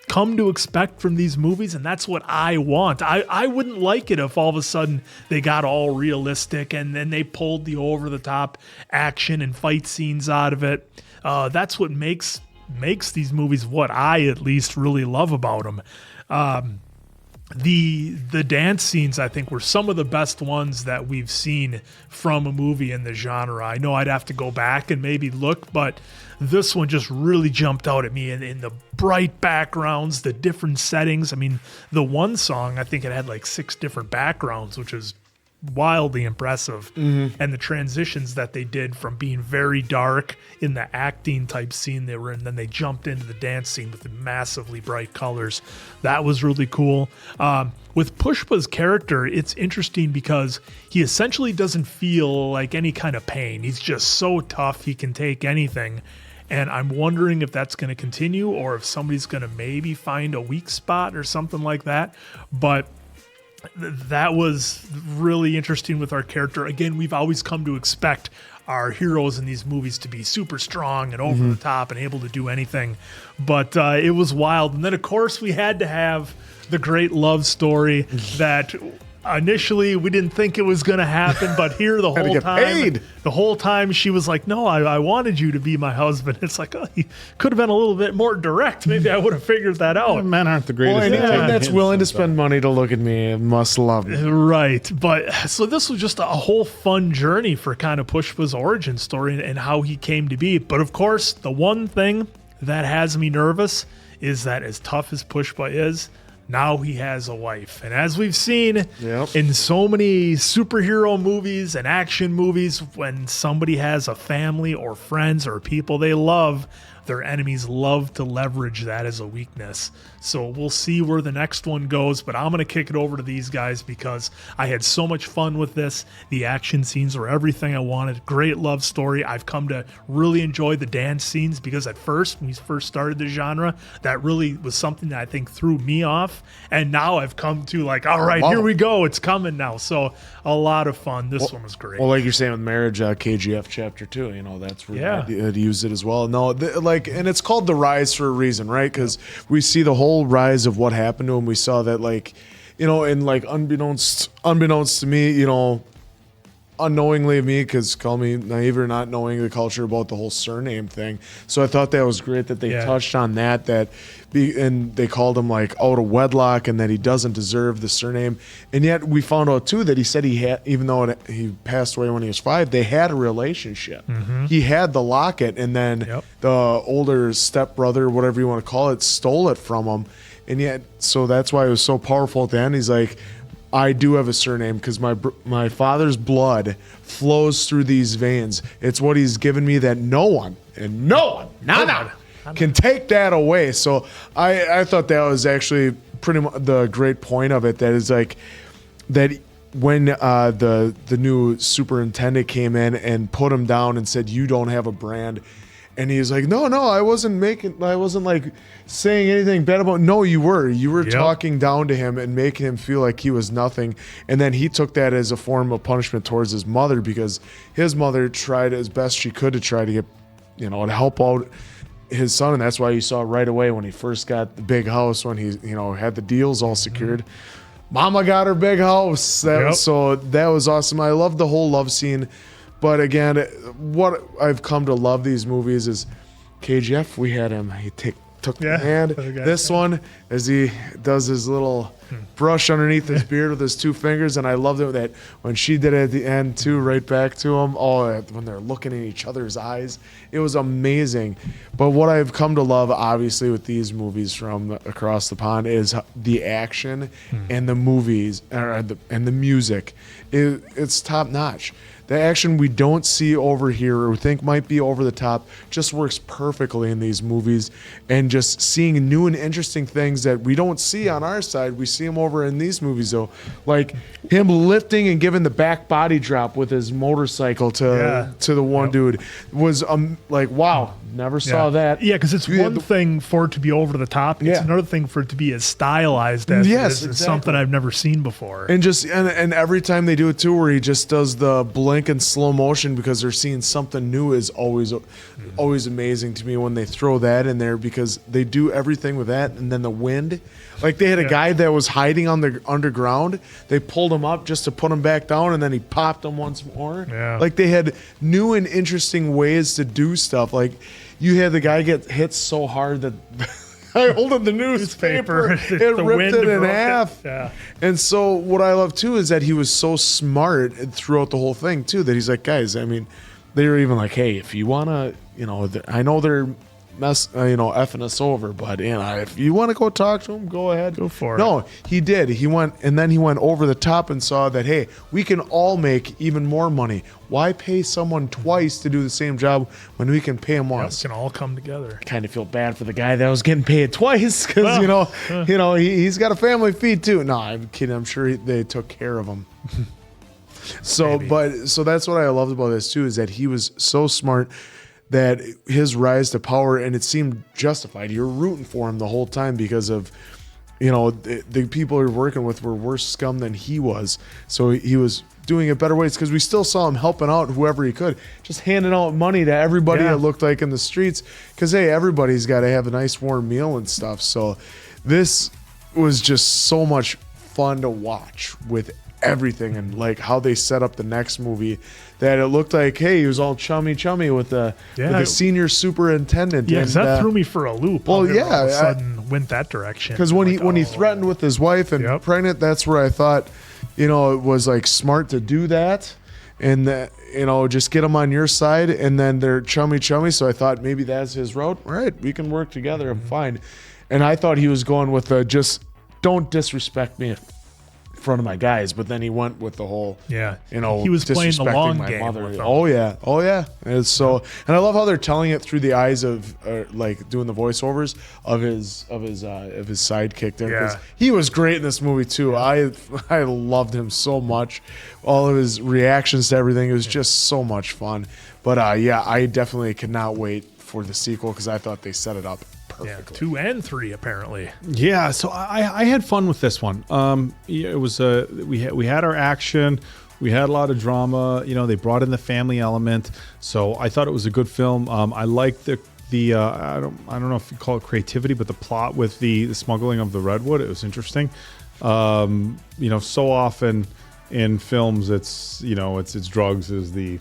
come to expect from these movies, and that's what I want. I wouldn't like it if all of a sudden they got all realistic and then they pulled the over the top action and fight scenes out of it. That's what makes these movies what I at least really love about them. The dance scenes, I think, were some of the best ones that we've seen from a movie in the genre. I know I'd have to go back and maybe look, but this one just really jumped out at me in the bright backgrounds, the different settings. I mean, the one song, I think it had like 6 different backgrounds, which is wildly impressive. And the transitions that they did from being very dark in the acting type scene they were in, then they jumped into the dance scene with the massively bright colors. That was really cool. With Pushpa's character, it's interesting because he essentially doesn't feel like any kind of pain. He's just so tough, he can take anything. And I'm wondering if that's going to continue or if somebody's going to maybe find a weak spot or something like that. But that was really interesting with our character. Again, we've always come to expect our heroes in these movies to be super strong and over the top and able to do anything. But it was wild. And then, of course, we had to have the great love story that initially we didn't think it was going to happen, but here the whole time she was like, no, I wanted you to be my husband. It's like, oh, he could have been a little bit more direct. Maybe I would have figured that out. Men aren't the greatest. Well, anyone that's willing to spend money to look at me must love me. Right. But so this was just a whole fun journey for kind of Pushpa's origin story and how he came to be. But of course, the one thing that has me nervous is that as tough as Pushpa is, now he has a wife. And as we've seen in so many superhero movies and action movies, when somebody has a family or friends or people they love, their enemies love to leverage that as a weakness. So we'll see where the next one goes, but I'm going to kick it over to these guys because I had so much fun with this. The action scenes were everything I wanted. Great love story. I've come to really enjoy the dance scenes because at first, when we first started the genre, that really was something that I think threw me off. And now I've come to like, all right, here we go. It's coming now. So a lot of fun. This one was great. Well, like you're saying with marriage, KGF Chapter 2, that's where I'd use it as well. No, and it's called The Rise for a reason, right? Because we see the whole rise of what happened to him. We saw that, and unbeknownst to me, unknowingly of me, because call me naive or not knowing the culture about the whole surname thing. So I thought that was great that they touched on that, and they called him like out of wedlock and that he doesn't deserve the surname. And yet we found out too that he said he had, even though he passed away when he was 5, they had a relationship. He had the locket, and then the older stepbrother, whatever you want to call it, stole it from him. And yet, so that's why it was so powerful at the end. He's like, I do have a surname because my father's blood flows through these veins. It's what he's given me that no one can take that away. So I thought that was actually pretty much the great point of it. That is like that when the new superintendent came in and put him down and said, you don't have a brand. And he was like, no, I wasn't like saying anything bad about. No, you were talking down to him and making him feel like he was nothing. And then he took that as a form of punishment towards his mother, because his mother tried as best she could to try to get, to help out his son. And that's why you saw right away when he first got the big house, when he, had the deals all secured. Mama got her big house. So that was awesome. I love the whole love scene. But again, what I've come to love these movies is KGF. We had him. He took the hand. This one, as he does his little brush underneath his beard with his 2 fingers. And I loved it that when she did it at the end too, right back to him. Oh, when they're looking in each other's eyes, it was amazing. But what I've come to love, obviously, with these movies from across the pond is the action and the movies and the music. It's top notch. The action we don't see over here or think might be over the top just works perfectly in these movies. And just seeing new and interesting things that we don't see on our side, we see them over in these movies, though. Like him lifting and giving the back body drop with his motorcycle to the one dude was like, wow, never saw that. Yeah, because it's one thing for it to be over the top. It's another thing for it to be as stylized as it is. It's something I've never seen before. And just and every time they do it too, where he just does the blink in slow motion because they're seeing something new, is always amazing to me when they throw that in there, because they do everything with that. And then the wind, like they had a guy that was hiding on the underground, they pulled him up just to put him back down, and then he popped him once more. Like they had new and interesting ways to do stuff. Like you had the guy get hit so hard that I holded the newspaper, it ripped it in half. And so what I love too is that he was so smart throughout the whole thing too, that he's like, guys, I mean, they were even like, hey, if you want to, I know they're effing us over, but if you want to go talk to him, go ahead, go for it. No, he did. He went over the top and saw that, hey, we can all make even more money. Why pay someone twice to do the same job when we can pay him once? It can all come together. Kind of feel bad for the guy that was getting paid twice, because he's got a family feed too. No, I'm kidding. I'm sure they took care of him. So that's what I loved about this too, is that he was so smart, that his rise to power, and it seemed justified. You're rooting for him the whole time because of, the people he was working with were worse scum than he was. So he was doing it better ways, because we still saw him helping out whoever he could, just handing out money to everybody that looked like in the streets, because hey, everybody's got to have a nice warm meal and stuff. So this was just so much fun to watch with everything, and like how they set up the next movie, that it looked like, hey, he was all chummy with the senior superintendent. Yeah, that threw me for a loop. Well, all of a sudden went that direction. Because when he threatened with his wife and pregnant, that's where I thought, it was like smart to do that, and that, just get them on your side, and then they're chummy. So I thought maybe that's his route. All right, we can work together. I'm fine. And I thought he was going with just don't disrespect me in front of my guys, but then he went with the whole he was playing the long game with them. Oh yeah. And so, and I love how they're telling it through the eyes of like doing the voiceovers of his sidekick there, because he was great in this movie too. I loved him so much, all of his reactions to everything. It was just so much fun. But I definitely cannot wait for the sequel, because I thought they set it up perfectly. 2 and 3 apparently. Yeah, so I had fun with this one. It was we had our action, we had a lot of drama. They brought in the family element, so I thought it was a good film. I liked the I don't know if you call it creativity, but the plot with the smuggling of the redwood. It was interesting. So often in films, it's drugs is the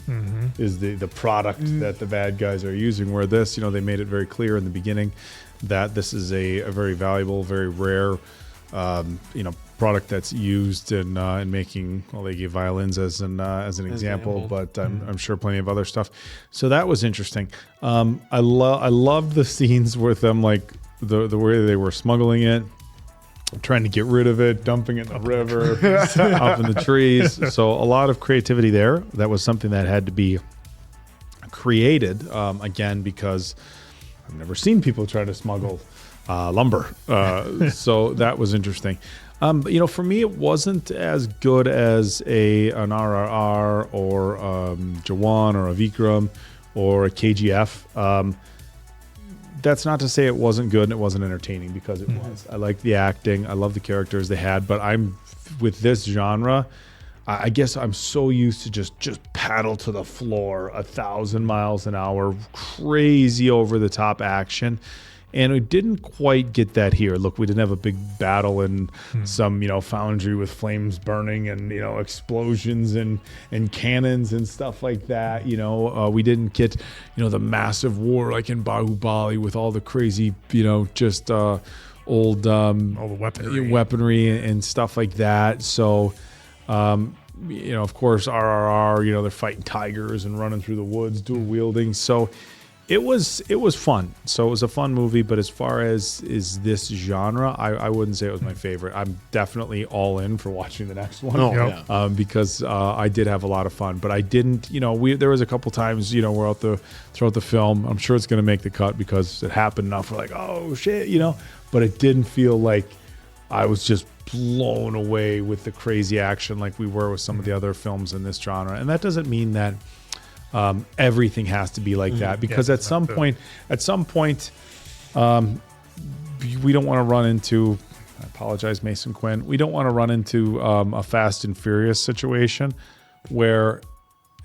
product that the bad guys are using. Where this, they made it very clear in the beginning that this is a very valuable, very rare, product that's used in making. Well, they gave violins as an example, but I'm sure plenty of other stuff. So that was interesting. I loved the scenes with them, like the way they were smuggling it, trying to get rid of it, dumping it in the river, up in the trees. So a lot of creativity there. That was something that had to be created, again, because I've never seen people try to smuggle lumber. So that was interesting. For me, it wasn't as good as an RRR or Jawan or a Vikram or a KGF. That's not to say it wasn't good and it wasn't entertaining, because it was. I like the acting. I love the characters they had. But with this genre, I guess I'm so used to just paddle to the floor 1,000 miles an hour, crazy over the top action. And we didn't quite get that here. Look, we didn't have a big battle in some, foundry with flames burning and, explosions and cannons and stuff like that. We didn't get, the massive war like in Bahubali with all the crazy, old all the weaponry and stuff like that. So, of course, RRR, they're fighting tigers and running through the woods, dual wielding. So it was fun. So it was a fun movie. But as far as is this genre, I wouldn't say it was my favorite. I'm definitely all in for watching the next one, because I did have a lot of fun. But I didn't, there was a couple times, we're throughout the film. I'm sure it's going to make the cut because it happened enough. We're like, oh shit, But it didn't feel like I was just blown away with the crazy action like we were with some of the other films in this genre. And that doesn't mean that everything has to be like that, because at some point, we don't want to run into, I apologize, Mason Quinn, we don't want to run into a Fast and Furious situation where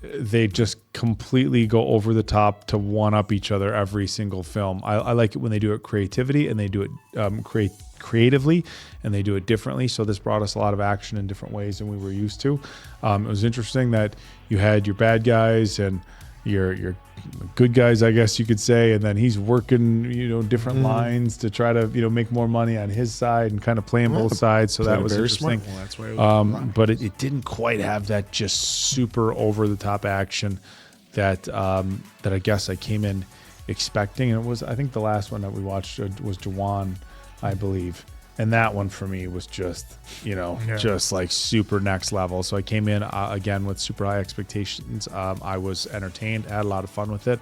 they just completely go over the top to one up each other every single film. I like it when they do it creativity and they do it creatively and they do it differently. So this brought us a lot of action in different ways than we were used to. It was interesting that you had your bad guys and your good guys, I guess you could say, and then he's working, different lines to try to, make more money on his side and kind of playing both sides. So that was interesting. Well, that's why it was but it didn't quite have that just super over the top action that I guess I came in expecting. And it was, I think the last one that we watched was Jawan, I believe. And that one for me was just, just like super next level. So I came in again with super high expectations. I was entertained, had a lot of fun with it.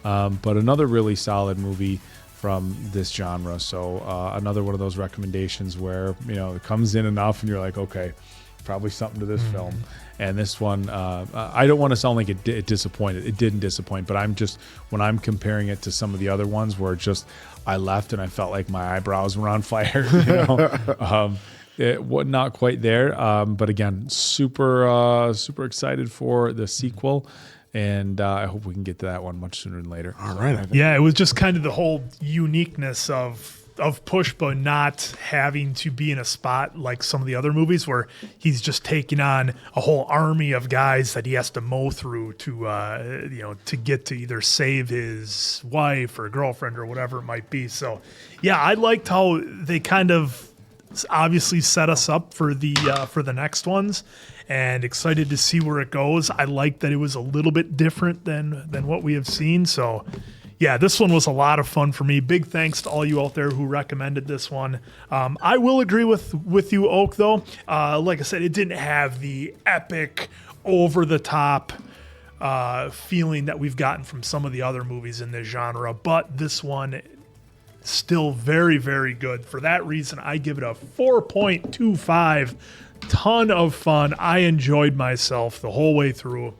But another really solid movie from this genre. So another one of those recommendations where, it comes in enough and you're like, okay, probably something to this film. And this one, I don't want to sound like it disappointed. It didn't disappoint, but when I'm comparing it to some of the other ones where I left and I felt like my eyebrows were on fire, it was not quite there. But again, super excited for the sequel. And I hope we can get to that one much sooner than later. All right. Yeah, it was just kind of the whole uniqueness of Pushpa not having to be in a spot like some of the other movies where he's just taking on a whole army of guys that he has to mow through to get to either save his wife or girlfriend or whatever it might be. So, yeah, I liked how they kind of obviously set us up for the next ones, and excited to see where it goes. I like that it was a little bit different than what we have seen. So, yeah, this one was a lot of fun for me. Big thanks to all you out there who recommended this one. I will agree with you, Oak, though. Like I said, it didn't have the epic, over-the-top feeling that we've gotten from some of the other movies in this genre, but this one still very, very good. For that reason, I give it a 4.25. Ton of fun. I enjoyed myself the whole way through.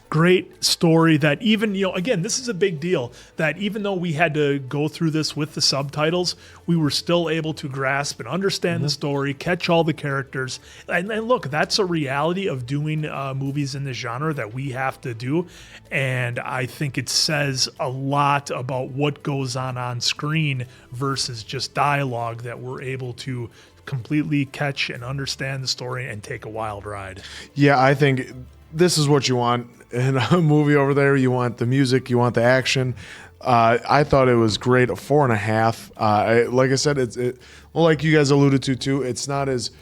Great story that even, again, this is a big deal, that even though we had to go through this with the subtitles, we were still able to grasp and understand the story, catch all the characters. And look, that's a reality of doing movies in this genre that we have to do. And I think it says a lot about what goes on screen versus just dialogue, that we're able to completely catch and understand the story and take a wild ride. Yeah, I think this is what you want in a movie over there. You want the music, you want the action. I thought it was great. A 4.5. Like I said, like you guys alluded to too, it's not as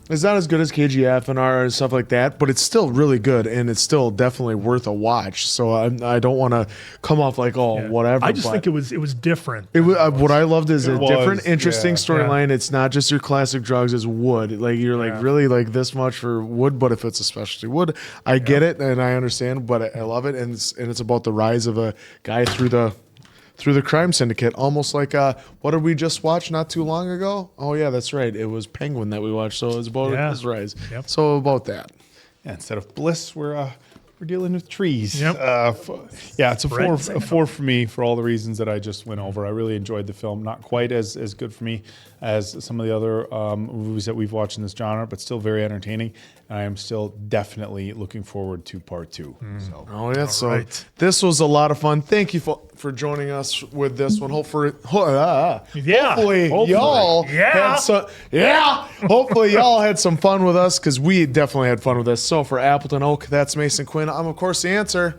good as KGF and R and stuff like that, but it's still really good, and it's still definitely worth a watch. So I don't want to come off like whatever. I just think it was different. What I loved is a different, interesting yeah. storyline. It's not just your classic drugs. It's wood. Like you're like really like this much for wood, but if it's a specialty wood, I get it and I understand. But I love it, and it's about the rise of a guy through the crime syndicate, almost like what did we just watch not too long ago? Oh yeah, that's right. It was Penguin that we watched, so it's about his rise. Yep. So about that. Yeah, instead of bliss, we're dealing with trees. Yep. It's a four for me for all the reasons that I just went over. I really enjoyed the film. Not quite as good for me as some of the other movies that we've watched in this genre, but still very entertaining. I am still definitely looking forward to part 2. So. Oh yeah, this was a lot of fun. Thank you for joining us with this one. Hopefully y'all had some. Yeah, hopefully y'all had some fun with us, because we definitely had fun with this. So for Appleton Oak, that's Mason Quinn. I'm of course the answer.